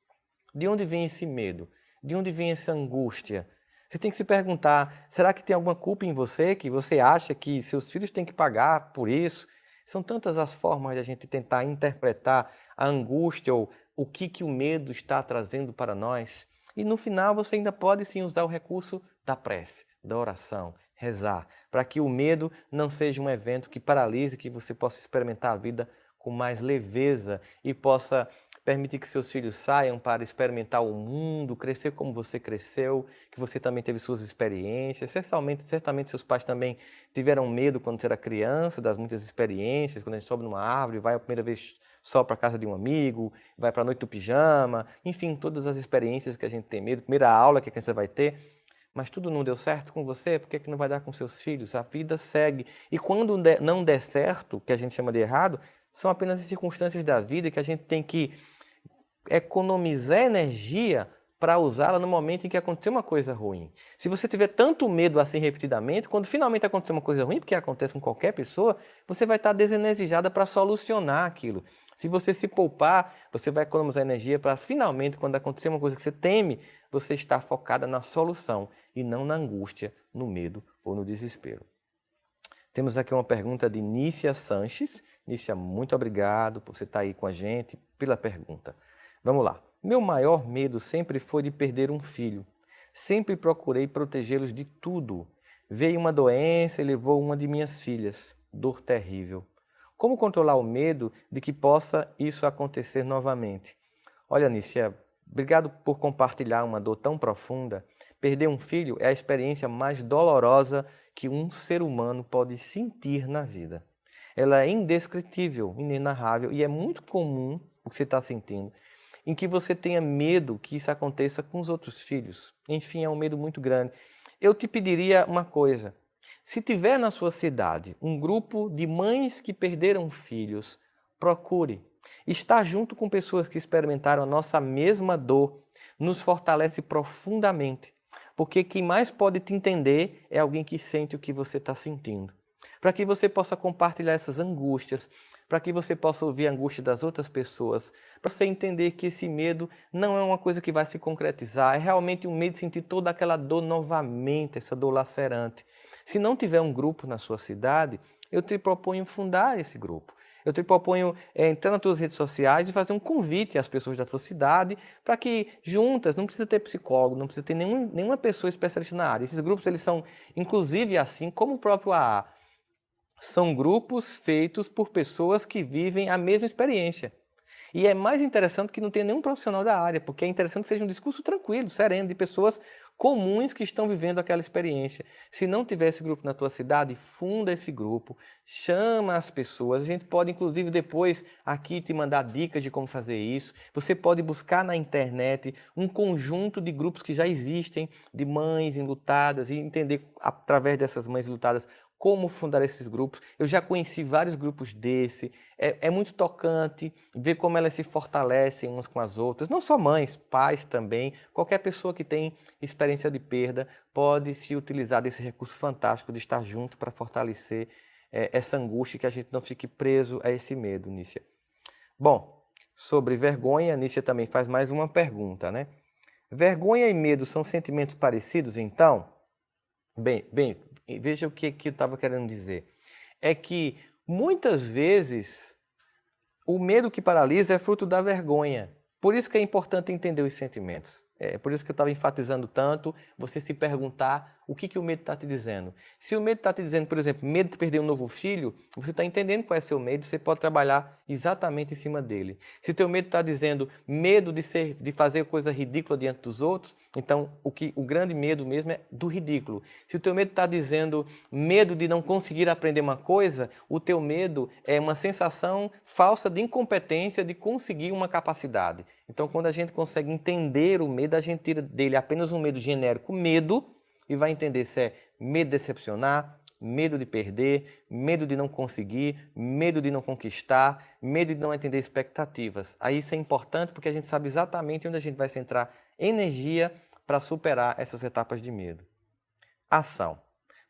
De onde vem esse medo? De onde vem essa angústia? Você tem que se perguntar, será que tem alguma culpa em você, que você acha que seus filhos têm que pagar por isso? São tantas as formas de a gente tentar interpretar a angústia ou o que o medo está trazendo para nós. E no final você ainda pode sim usar o recurso da prece, da oração, rezar, para que o medo não seja um evento que paralise, que você possa experimentar a vida com mais leveza e possa permitir que seus filhos saiam para experimentar o mundo, crescer como você cresceu, que você também teve suas experiências. Certamente seus pais também tiveram medo quando você era criança, das muitas experiências, quando a gente sobe numa árvore, vai a primeira vez só para a casa de um amigo, vai para a noite do pijama, enfim, todas as experiências que a gente tem medo, primeira aula que a criança vai ter. Mas tudo não deu certo com você, por que não vai dar com seus filhos? A vida segue. E quando não der certo, que a gente chama de errado, são apenas as circunstâncias da vida que a gente tem que economizar energia para usá-la no momento em que acontecer uma coisa ruim. Se você tiver tanto medo assim repetidamente, quando finalmente acontecer uma coisa ruim, porque acontece com qualquer pessoa, você vai estar desenergizada para solucionar aquilo. Se você se poupar, você vai economizar energia para finalmente, quando acontecer uma coisa que você teme, você estar focada na solução e não na angústia, no medo ou no desespero. Temos aqui uma pergunta de Nícia Sanches. Nícia, muito obrigado por você estar aí com a gente, pela pergunta. Vamos lá. Meu maior medo sempre foi de perder um filho. Sempre procurei protegê-los de tudo. Veio uma doença e levou uma de minhas filhas. Dor terrível. Como controlar o medo de que possa isso acontecer novamente? Olha, Nícia, obrigado por compartilhar uma dor tão profunda. Perder um filho é a experiência mais dolorosa que um ser humano pode sentir na vida. Ela é indescritível, inenarrável e é muito comum o que você está sentindo, em que você tenha medo que isso aconteça com os outros filhos. Enfim, é um medo muito grande. Eu te pediria uma coisa, Se tiver na sua cidade um grupo de mães que perderam filhos, procure. Estar junto com pessoas que experimentaram a nossa mesma dor nos fortalece profundamente, porque quem mais pode te entender é alguém que sente o que você está sentindo. Para que você possa compartilhar essas angústias, para que você possa ouvir a angústia das outras pessoas, para você entender que esse medo não é uma coisa que vai se concretizar, é realmente um medo de sentir toda aquela dor novamente, essa dor lacerante. Se não tiver um grupo na sua cidade, eu te proponho fundar esse grupo. Eu te proponho entrar nas tuas redes sociais e fazer um convite às pessoas da tua cidade para que juntas, não precisa ter psicólogo, não precisa ter nenhuma pessoa especialista na área. Esses grupos eles são, inclusive assim como o próprio AA, são grupos feitos por pessoas que vivem a mesma experiência. E é mais interessante que não tenha nenhum profissional da área, porque é interessante que seja um discurso tranquilo, sereno, de pessoas comuns que estão vivendo aquela experiência. Se não tiver esse grupo na tua cidade, funda esse grupo, chama as pessoas. A gente pode, inclusive, depois aqui te mandar dicas de como fazer isso. Você pode buscar na internet um conjunto de grupos que já existem, de mães enlutadas, e entender, através dessas mães enlutadas, como fundar esses grupos. Eu já conheci vários grupos desse. É muito tocante ver como elas se fortalecem umas com as outras. Não só mães, pais também. Qualquer pessoa que tem experiência de perda pode se utilizar desse recurso fantástico de estar junto para fortalecer essa angústia, que a gente não fique preso a esse medo, Nícia. Bom, sobre vergonha, Nícia também faz mais uma pergunta, né? Vergonha e medo são sentimentos parecidos, então? Bem, veja o que eu estava querendo dizer. É que muitas vezes o medo que paralisa é fruto da vergonha. Por isso que é importante entender os sentimentos. É por isso que eu estava enfatizando tanto você se perguntar o que o medo está te dizendo. Se o medo está te dizendo, por exemplo, medo de perder um novo filho, você está entendendo qual é seu medo, você pode trabalhar exatamente em cima dele. Se o teu medo está dizendo medo de fazer coisa ridícula diante dos outros, então o grande medo mesmo é do ridículo. Se o teu medo está dizendo medo de não conseguir aprender uma coisa, o teu medo é uma sensação falsa de incompetência de conseguir uma capacidade. Então, quando a gente consegue entender o medo, a gente tira dele apenas um medo genérico, medo, e vai entender se é medo de decepcionar, medo de perder, medo de não conseguir, medo de não conquistar, medo de não atender expectativas. Aí isso é importante porque a gente sabe exatamente onde a gente vai centrar energia para superar essas etapas de medo. Ação.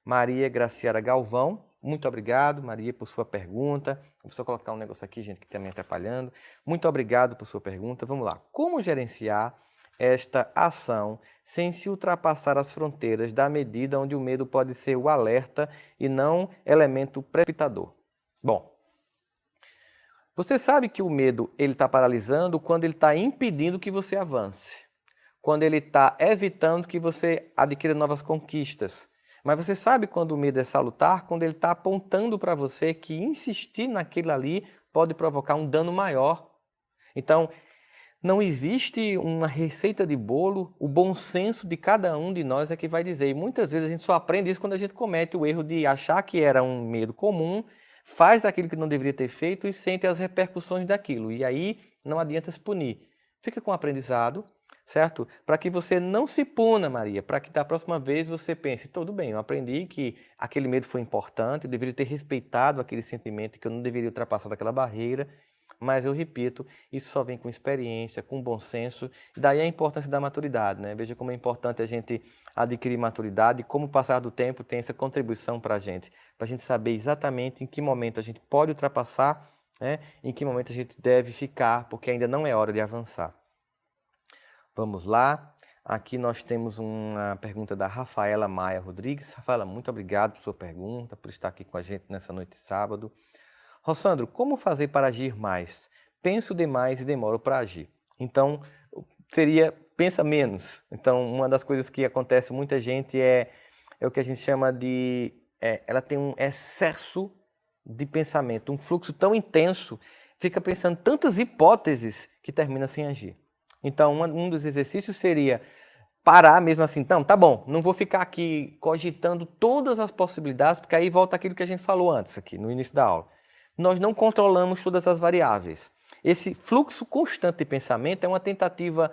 Maria Graciela Galvão, muito obrigado, Maria, por sua pergunta. Vou só colocar um negócio aqui, gente, que está me atrapalhando. Muito obrigado por sua pergunta. Vamos lá. Como gerenciar esta ação sem se ultrapassar as fronteiras da medida onde o medo pode ser o alerta e não elemento precipitador? Bom, você sabe que o medo ele está paralisando quando ele está impedindo que você avance, quando ele está evitando que você adquira novas conquistas. Mas você sabe quando o medo é salutar? Quando ele está apontando para você que insistir naquilo ali pode provocar um dano maior. Então, não existe uma receita de bolo, o bom senso de cada um de nós é que vai dizer. E muitas vezes a gente só aprende isso quando a gente comete o erro de achar que era um medo comum, faz aquilo que não deveria ter feito e sente as repercussões daquilo. E aí não adianta se punir. Fica com o aprendizado, certo? Para que você não se puna, Maria, para que da próxima vez você pense, tudo bem, eu aprendi que aquele medo foi importante, eu deveria ter respeitado aquele sentimento, que eu não deveria ultrapassar daquela barreira, mas eu repito, isso só vem com experiência, com bom senso, e daí a importância da maturidade, né? Veja como é importante a gente adquirir maturidade e como o passar do tempo tem essa contribuição para a gente saber exatamente em que momento a gente pode ultrapassar, né? Em que momento a gente deve ficar, porque ainda não é hora de avançar. Vamos lá. Aqui nós temos uma pergunta da Rafaela Maia Rodrigues. Rafaela, muito obrigado por sua pergunta, por estar aqui com a gente nessa noite de sábado. Rossandro, como fazer para agir mais? Penso demais e demoro para agir. Então, seria pensa menos. Então, uma das coisas que acontece muita gente é o que a gente chama de... ela tem um excesso de pensamento, um fluxo tão intenso, fica pensando tantas hipóteses que termina sem agir. Então, um dos exercícios seria parar mesmo assim. Então, tá bom, não vou ficar aqui cogitando todas as possibilidades, porque aí volta aquilo que a gente falou antes aqui, no início da aula. Nós não controlamos todas as variáveis. Esse fluxo constante de pensamento é uma tentativa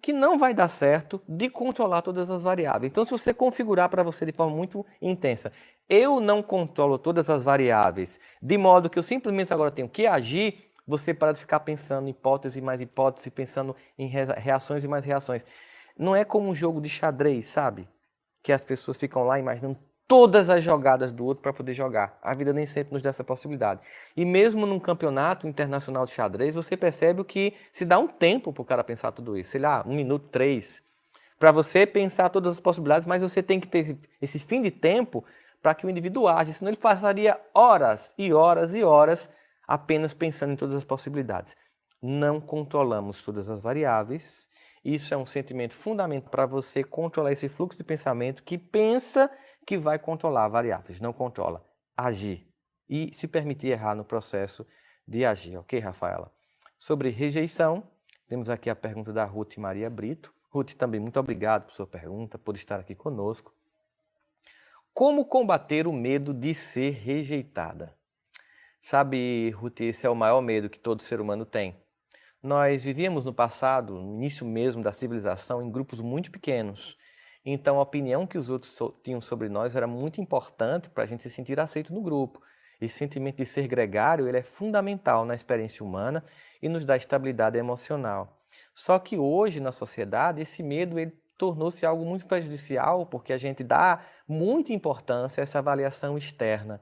que não vai dar certo de controlar todas as variáveis. Então, se você configurar para você de forma muito intensa, eu não controlo todas as variáveis, de modo que eu simplesmente agora tenho que agir, você para de ficar pensando em hipótese e mais hipótese, pensando em reações e mais reações. Não é como um jogo de xadrez, sabe? Que as pessoas ficam lá imaginando todas as jogadas do outro para poder jogar. A vida nem sempre nos dá essa possibilidade. E mesmo num campeonato internacional de xadrez, você percebe que se dá um tempo para o cara pensar tudo isso. Sei lá, 1 minuto, 3. Para você pensar todas as possibilidades, mas você tem que ter esse fim de tempo para que o indivíduo age. Senão ele passaria horas e horas e horas apenas pensando em todas as possibilidades. Não controlamos todas as variáveis. Isso é um sentimento fundamental para você controlar esse fluxo de pensamento que pensa que vai controlar variáveis, não controla. Agir e se permitir errar no processo de agir, ok, Rafaela? Sobre rejeição, temos aqui a pergunta da Ruth Maria Brito. Ruth, também muito obrigado por sua pergunta, por estar aqui conosco. Como combater o medo de ser rejeitada? Sabe, Ruth, esse é o maior medo que todo ser humano tem. Nós vivíamos no passado, no início mesmo da civilização, em grupos muito pequenos. Então, a opinião que os outros tinham sobre nós era muito importante para a gente se sentir aceito no grupo. Esse sentimento de ser gregário ele é fundamental na experiência humana e nos dá estabilidade emocional. Só que hoje, na sociedade, esse medo ele tornou-se algo muito prejudicial porque a gente dá muita importância a essa avaliação externa.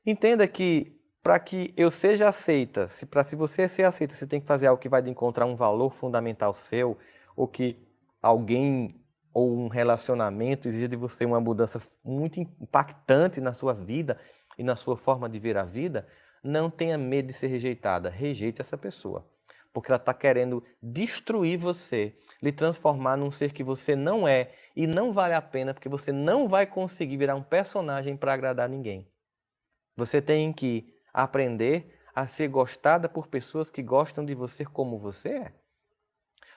Entenda que para que eu seja aceita, se você ser aceita, você tem que fazer algo que vai encontrar um valor fundamental seu, ou que alguém ou um relacionamento exige de você uma mudança muito impactante na sua vida e na sua forma de ver a vida, não tenha medo de ser rejeitada. Rejeite essa pessoa, porque ela está querendo destruir você, lhe transformar num ser que você não é, e não vale a pena, porque você não vai conseguir virar um personagem para agradar ninguém. Você tem que aprender a ser gostada por pessoas que gostam de você como você é.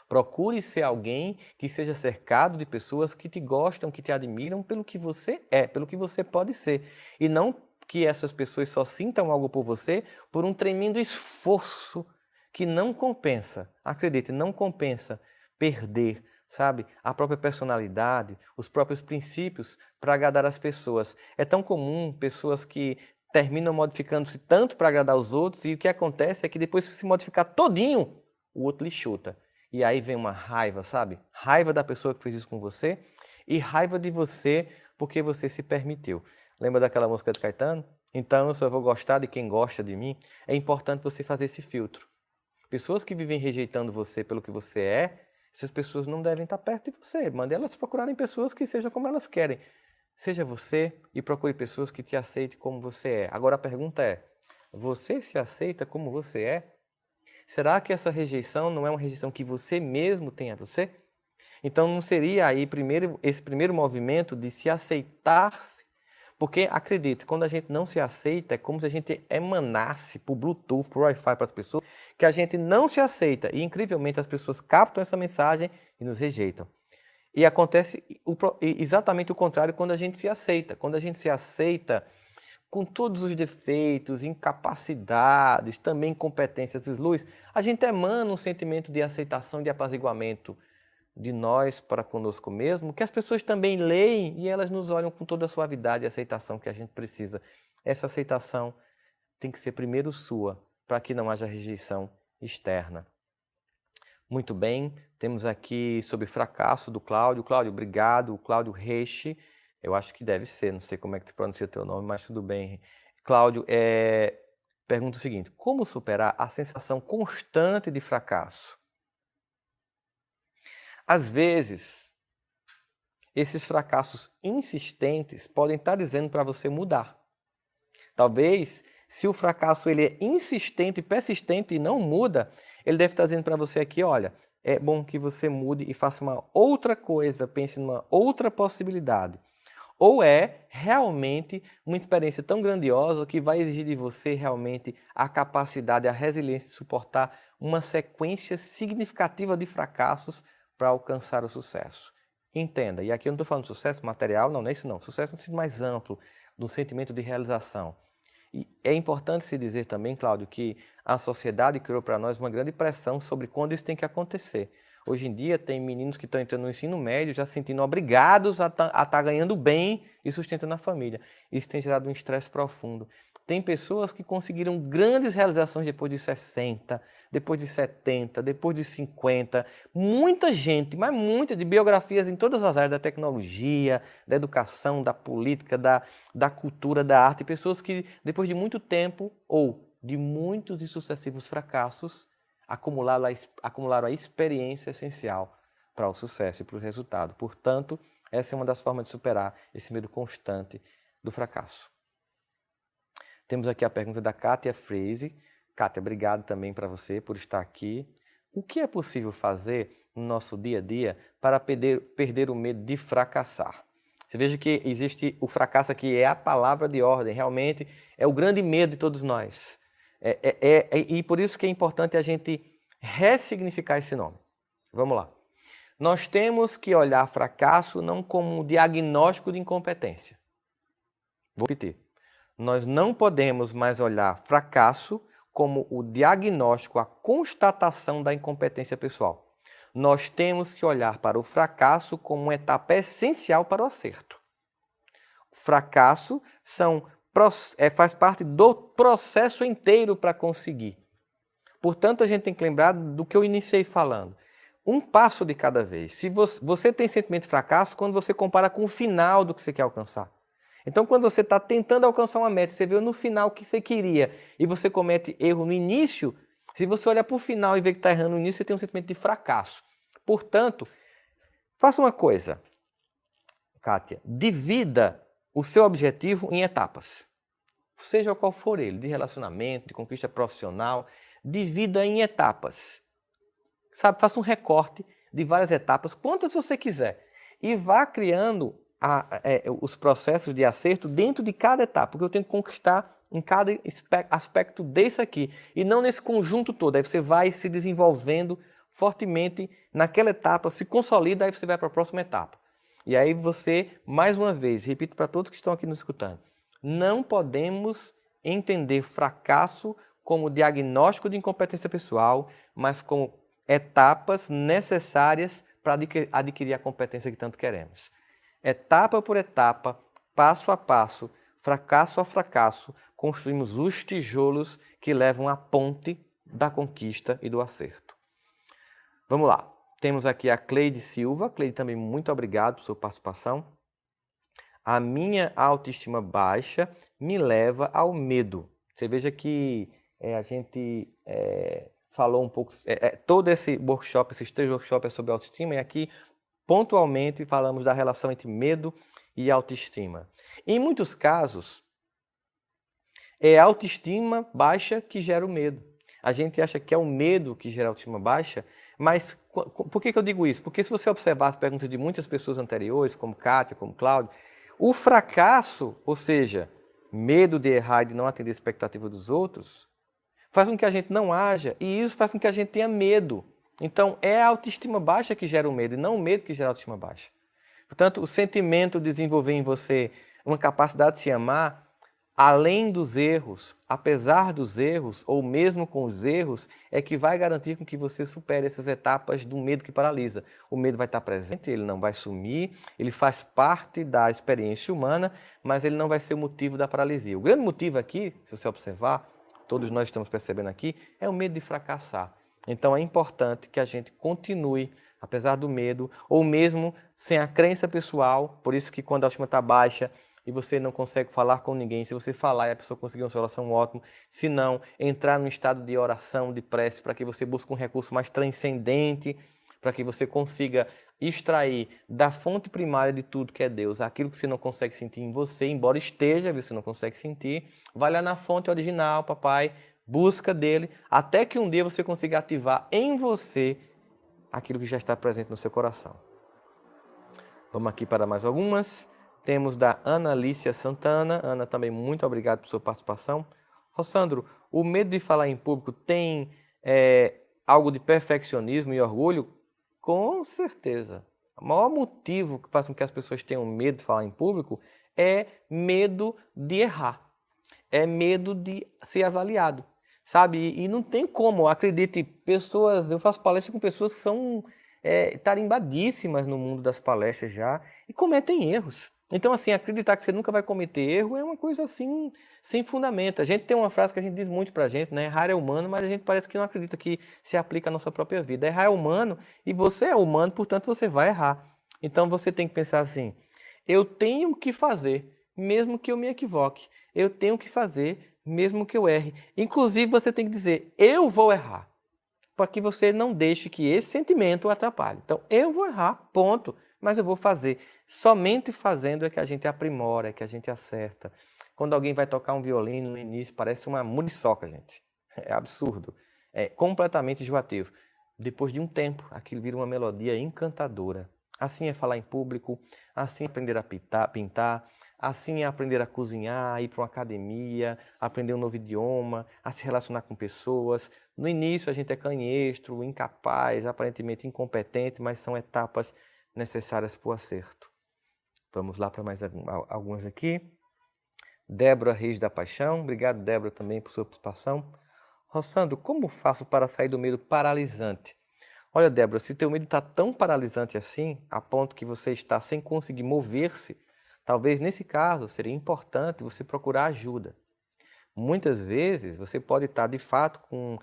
Procure ser alguém que seja cercado de pessoas que te gostam, que te admiram pelo que você é, pelo que você pode ser. E não que essas pessoas só sintam algo por você por um tremendo esforço que não compensa. Acredite, não compensa perder, sabe, a própria personalidade, os próprios princípios para agradar as pessoas. É tão comum pessoas que terminam modificando-se tanto para agradar os outros e o que acontece é que depois se modificar todinho, o outro lhe chuta. E aí vem uma raiva, sabe? Raiva da pessoa que fez isso com você e raiva de você porque você se permitiu. Lembra daquela música de Caetano? Então eu só vou gostar de quem gosta de mim. É importante você fazer esse filtro. Pessoas que vivem rejeitando você pelo que você é, essas pessoas não devem estar perto de você. Mande elas procurarem pessoas que sejam como elas querem. Seja você e procure pessoas que te aceitem como você é. Agora a pergunta é, você se aceita como você é? Será que essa rejeição não é uma rejeição que você mesmo tem a você? Então não seria aí esse primeiro movimento de se aceitar-se? Porque, acredite, quando a gente não se aceita, é como se a gente emanasse por Bluetooth, por Wi-Fi para as pessoas, que a gente não se aceita. E, incrivelmente, as pessoas captam essa mensagem e nos rejeitam. E acontece exatamente o contrário quando a gente se aceita. Quando a gente se aceita com todos os defeitos, incapacidades, também incompetências e luz, a gente emana um sentimento de aceitação e de apaziguamento de nós para conosco mesmo, que as pessoas também leem e elas nos olham com toda a suavidade e aceitação que a gente precisa. Essa aceitação tem que ser primeiro sua, para que não haja rejeição externa. Muito bem, temos aqui sobre fracasso do Cláudio. Cláudio, obrigado. Cláudio Reiche, eu acho que deve ser, não sei como é que se pronuncia o teu nome, mas tudo bem. Cláudio, pergunta o seguinte, como superar a sensação constante de fracasso? Às vezes, esses fracassos insistentes podem estar dizendo para você mudar. Talvez, se o fracasso ele é insistente, persistente e não muda, ele deve estar dizendo para você aqui, olha, é bom que você mude e faça uma outra coisa, pense numa outra possibilidade. Ou é realmente uma experiência tão grandiosa que vai exigir de você realmente a capacidade, a resiliência de suportar uma sequência significativa de fracassos para alcançar o sucesso. Entenda, e aqui eu não estou falando de sucesso material, não é isso não. Sucesso no sentido mais amplo, do sentimento de realização. E é importante se dizer também, Cláudio, que a sociedade criou para nós uma grande pressão sobre quando isso tem que acontecer. Hoje em dia tem meninos que estão entrando no ensino médio já se sentindo obrigados a estar ganhando bem e sustentando a família. Isso tem gerado um estresse profundo. Tem pessoas que conseguiram grandes realizações depois de 60, depois de 70, depois de 50. Muita gente, mas muita, de biografias em todas as áreas da tecnologia, da educação, da política, da cultura, da arte. Pessoas que, depois de muito tempo ou de muitos e sucessivos fracassos, acumularam a experiência essencial para o sucesso e para o resultado. Portanto, essa é uma das formas de superar esse medo constante do fracasso. Temos aqui a pergunta da Kátia Freise. Kátia, obrigado também para você por estar aqui. O que é possível fazer no nosso dia a dia para perder o medo de fracassar? Você veja que existe o fracasso aqui, é a palavra de ordem, realmente é o grande medo de todos nós. E por isso que é importante a gente ressignificar esse nome. Vamos lá. Nós temos que olhar fracasso não como um diagnóstico de incompetência. Vou repetir. Nós não podemos mais olhar fracasso como o diagnóstico, a constatação da incompetência pessoal. Nós temos que olhar para o fracasso como uma etapa essencial para o acerto. O fracasso faz parte do processo inteiro para conseguir. Portanto, a gente tem que lembrar do que eu iniciei falando. Um passo de cada vez. Se você tem sentimento de fracasso quando você compara com o final do que você quer alcançar. Então, quando você está tentando alcançar uma meta, você vê no final o que você queria e você comete erro no início, se você olhar para o final e ver que está errando no início, você tem um sentimento de fracasso. Portanto, faça uma coisa, Kátia, divida o seu objetivo em etapas. Seja qual for ele, de relacionamento, de conquista profissional, divida em etapas. Sabe, faça um recorte de várias etapas, quantas você quiser, e vá criando os processos de acerto dentro de cada etapa, porque eu tenho que conquistar em cada aspecto desse aqui, e não nesse conjunto todo. Aí você vai se desenvolvendo fortemente naquela etapa, se consolida, aí você vai para a próxima etapa. E aí você, mais uma vez, repito para todos que estão aqui nos escutando, não podemos entender fracasso como diagnóstico de incompetência pessoal, mas como etapas necessárias para adquirir a competência que tanto queremos. Etapa por etapa, passo a passo, fracasso a fracasso, construímos os tijolos que levam à ponte da conquista e do acerto. Vamos lá. Temos aqui a Cleide Silva. Cleide, também muito obrigado por sua participação. A minha autoestima baixa me leva ao medo. Você veja que a gente falou um pouco, todo esse workshop, esses 3 workshops é sobre autoestima, e aqui pontualmente falamos da relação entre medo e autoestima. Em muitos casos, é a autoestima baixa que gera o medo. A gente acha que é o medo que gera a autoestima baixa, mas por que eu digo isso? Porque se você observar as perguntas de muitas pessoas anteriores, como Kátia, como Cláudio, o fracasso, ou seja, medo de errar e de não atender a expectativa dos outros, faz com que a gente não haja, e isso faz com que a gente tenha medo. Então, é a autoestima baixa que gera o medo, e não o medo que gera a autoestima baixa. Portanto, o sentimento de desenvolver em você uma capacidade de se amar, além dos erros, apesar dos erros, ou mesmo com os erros, é que vai garantir com que você supere essas etapas do medo que paralisa. O medo vai estar presente, ele não vai sumir, ele faz parte da experiência humana, mas ele não vai ser o motivo da paralisia. O grande motivo aqui, se você observar, todos nós estamos percebendo aqui, é o medo de fracassar. Então é importante que a gente continue, apesar do medo, ou mesmo sem a crença pessoal, por isso que quando a autoestima está baixa e você não consegue falar com ninguém, se você falar e a pessoa conseguir uma solução ótima, se não, entrar num estado de oração, de prece, para que você busque um recurso mais transcendente, para que você consiga extrair da fonte primária de tudo que é Deus, aquilo que você não consegue sentir em você, embora esteja, você não consegue sentir, vai lá na fonte original, papai, busca dele, até que um dia você consiga ativar em você aquilo que já está presente no seu coração. Vamos aqui para mais algumas. Temos da Ana Alicia Santana. Ana, também muito obrigado por sua participação. Rossandro, o medo de falar em público tem algo de perfeccionismo e orgulho? Com certeza. O maior motivo que faz com que as pessoas tenham medo de falar em público é medo de errar. é medo de ser avaliado, sabe? E não tem como, acredite, pessoas, eu faço palestra com pessoas que são tarimbadíssimas no mundo das palestras já e cometem erros. Então, assim, acreditar que você nunca vai cometer erro é uma coisa assim, sem fundamento. A gente tem uma frase que a gente diz muito pra gente, né? Errar é humano, mas a gente parece que não acredita que se aplica à nossa própria vida. Errar é humano e você é humano, portanto você vai errar. Então você tem que pensar assim: eu tenho que fazer, mesmo que eu me equivoque. Eu tenho que fazer, mesmo que eu erre. Inclusive você tem que dizer: eu vou errar, para que você não deixe que esse sentimento o atrapalhe. Então, eu vou errar, ponto, mas eu vou fazer. Somente fazendo é que a gente aprimora, é que a gente acerta. Quando alguém vai tocar um violino no início, parece uma muriçoca, gente. É absurdo. É completamente enjoativo. Depois de um tempo, aquilo vira uma melodia encantadora. Assim é falar em público, assim é aprender a pintar, assim é aprender a cozinhar, ir para uma academia, aprender um novo idioma, a se relacionar com pessoas. No início a gente é canhestro, incapaz, aparentemente incompetente, mas são etapas necessárias para o acerto. Vamos lá para mais algumas aqui. Débora Reis da Paixão, obrigado Débora também por sua participação. Rossandro, como faço para sair do medo paralisante? Olha, Débora, se teu medo está tão paralisante assim, a ponto que você está sem conseguir mover-se, talvez nesse caso seria importante você procurar ajuda. Muitas vezes você pode estar de fato com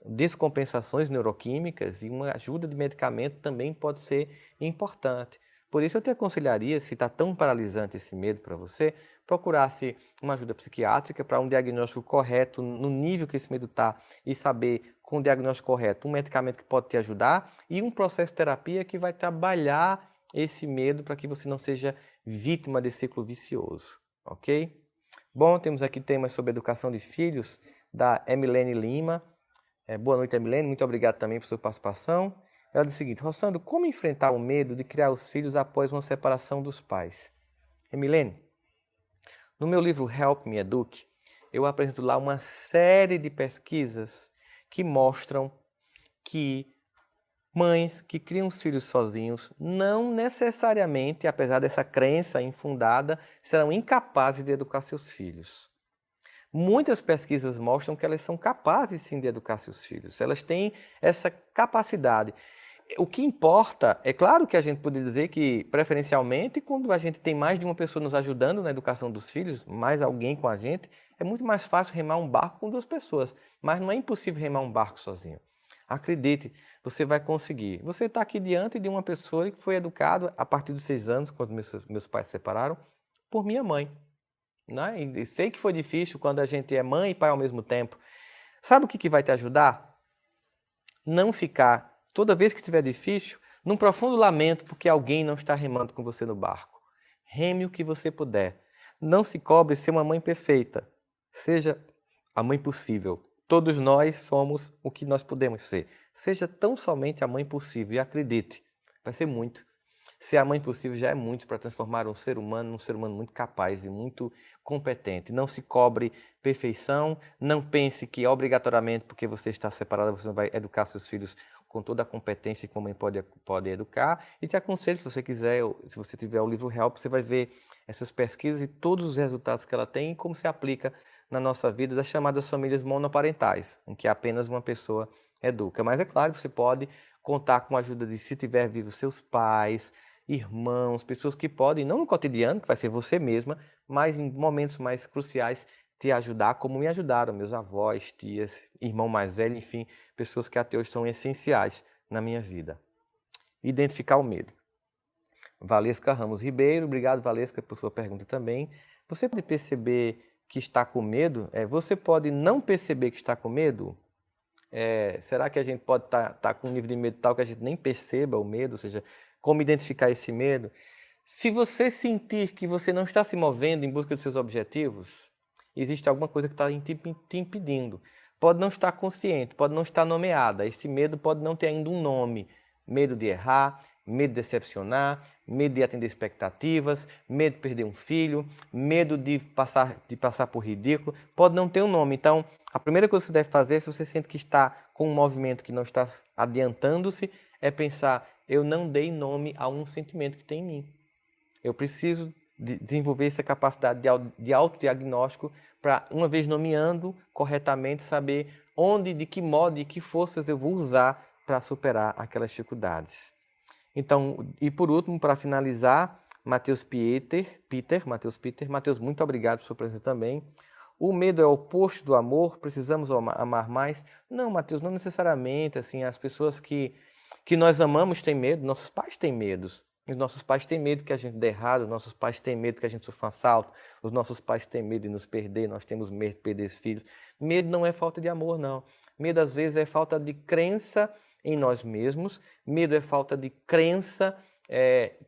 descompensações neuroquímicas e uma ajuda de medicamento também pode ser importante. Por isso eu te aconselharia, se está tão paralisante esse medo para você, procurasse uma ajuda psiquiátrica para um diagnóstico correto no nível que esse medo está e saber, com o diagnóstico correto, um medicamento que pode te ajudar e um processo de terapia que vai trabalhar esse medo para que você não seja vítima desse ciclo vicioso, ok? Bom, temos aqui temas sobre educação de filhos, da Emilene Lima. Boa noite, Emilene. Muito obrigado também por sua participação. Ela diz o seguinte: Rossandro, como enfrentar o medo de criar os filhos após uma separação dos pais? Emilene, no meu livro Help Me Eduque, eu apresento lá uma série de pesquisas que mostram que mães que criam os filhos sozinhos não necessariamente, apesar dessa crença infundada, serão incapazes de educar seus filhos. Muitas pesquisas mostram que elas são capazes sim de educar seus filhos. Elas têm essa capacidade. O que importa, é claro que a gente poderia dizer que, preferencialmente, quando a gente tem mais de uma pessoa nos ajudando na educação dos filhos, mais alguém com a gente, é muito mais fácil remar um barco com duas pessoas. Mas não é impossível remar um barco sozinho. Acredite, você vai conseguir. Você está aqui diante de uma pessoa que foi educada a partir dos 6 anos, quando meus pais se separaram, por minha mãe. Né? E sei que foi difícil quando a gente é mãe e pai ao mesmo tempo. Sabe o que vai te ajudar? Não ficar, toda vez que estiver difícil, num profundo lamento porque alguém não está remando com você no barco. Reme o que você puder. Não se cobre ser uma mãe perfeita. Seja a mãe possível. Todos nós somos o que nós podemos ser. Seja tão somente a mãe possível. E acredite, vai ser muito. Ser a mãe possível já é muito para transformar um ser humano num ser humano muito capaz e muito competente. Não se cobre perfeição, não pense que obrigatoriamente porque você está separada você vai educar seus filhos com toda a competência que a mãe pode educar. E te aconselho, se você quiser, se você tiver o livro Help, você vai ver essas pesquisas e todos os resultados que ela tem e como se aplica na nossa vida das chamadas famílias monoparentais, em que apenas uma pessoa educa. Mas é claro, você pode contar com a ajuda de, se tiver vivo, seus pais, irmãos, pessoas que podem, não no cotidiano, que vai ser você mesma, mas em momentos mais cruciais, te ajudar, como me ajudaram meus avós, tias, irmão mais velho, enfim, pessoas que até hoje são essenciais na minha vida. Identificar o medo. Valesca Ramos Ribeiro, obrigado Valesca por sua pergunta também. Você pode perceber que está com medo? Você pode não perceber que está com medo? Será que a gente pode estar com um nível de medo tal que a gente nem perceba o medo? Ou seja, como identificar esse medo? Se você sentir que você não está se movendo em busca dos seus objetivos, existe alguma coisa que está te impedindo. Pode não estar consciente, pode não estar nomeada. Esse medo pode não ter ainda um nome. Medo de errar, medo de decepcionar, medo de atender expectativas, medo de perder um filho, medo de passar por ridículo. Pode não ter um nome. Então, a primeira coisa que você deve fazer, se você sente que está com um movimento que não está adiantando-se, é pensar: eu não dei nome a um sentimento que tem em mim. Eu preciso desenvolver essa capacidade de autodiagnóstico para, uma vez nomeando corretamente, saber onde, de que modo e que forças eu vou usar para superar aquelas dificuldades. Então, e por último, para finalizar, Matheus Peter, Matheus, muito obrigado por sua presença também. O medo é o oposto do amor? Precisamos amar mais? Não, Matheus, não necessariamente. Assim, as pessoas que nós amamos têm medo, nossos pais têm medos. Os nossos pais têm medo que a gente dê errado, os nossos pais têm medo que a gente sofra um assalto, os nossos pais têm medo de nos perder, nós temos medo de perder os filhos. Medo não é falta de amor, não. Medo, às vezes, é falta de crença em nós mesmos. Medo é falta de crença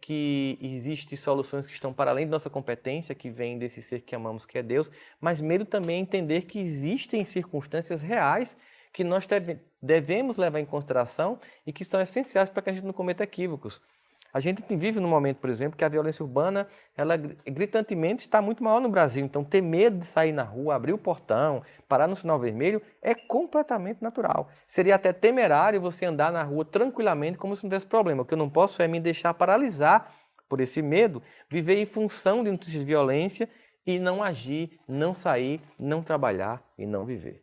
que existem soluções que estão para além da nossa competência, que vem desse ser que amamos, que é Deus. Mas medo também é entender que existem circunstâncias reais que nós devemos levar em consideração e que são essenciais para que a gente não cometa equívocos. A gente vive num momento, por exemplo, que a violência urbana, ela gritantemente está muito maior no Brasil. Então, ter medo de sair na rua, abrir o portão, parar no sinal vermelho, é completamente natural. Seria até temerário você andar na rua tranquilamente, como se não tivesse problema. O que eu não posso é me deixar paralisar por esse medo, viver em função de notícias de violência e não agir, não sair, não trabalhar e não viver.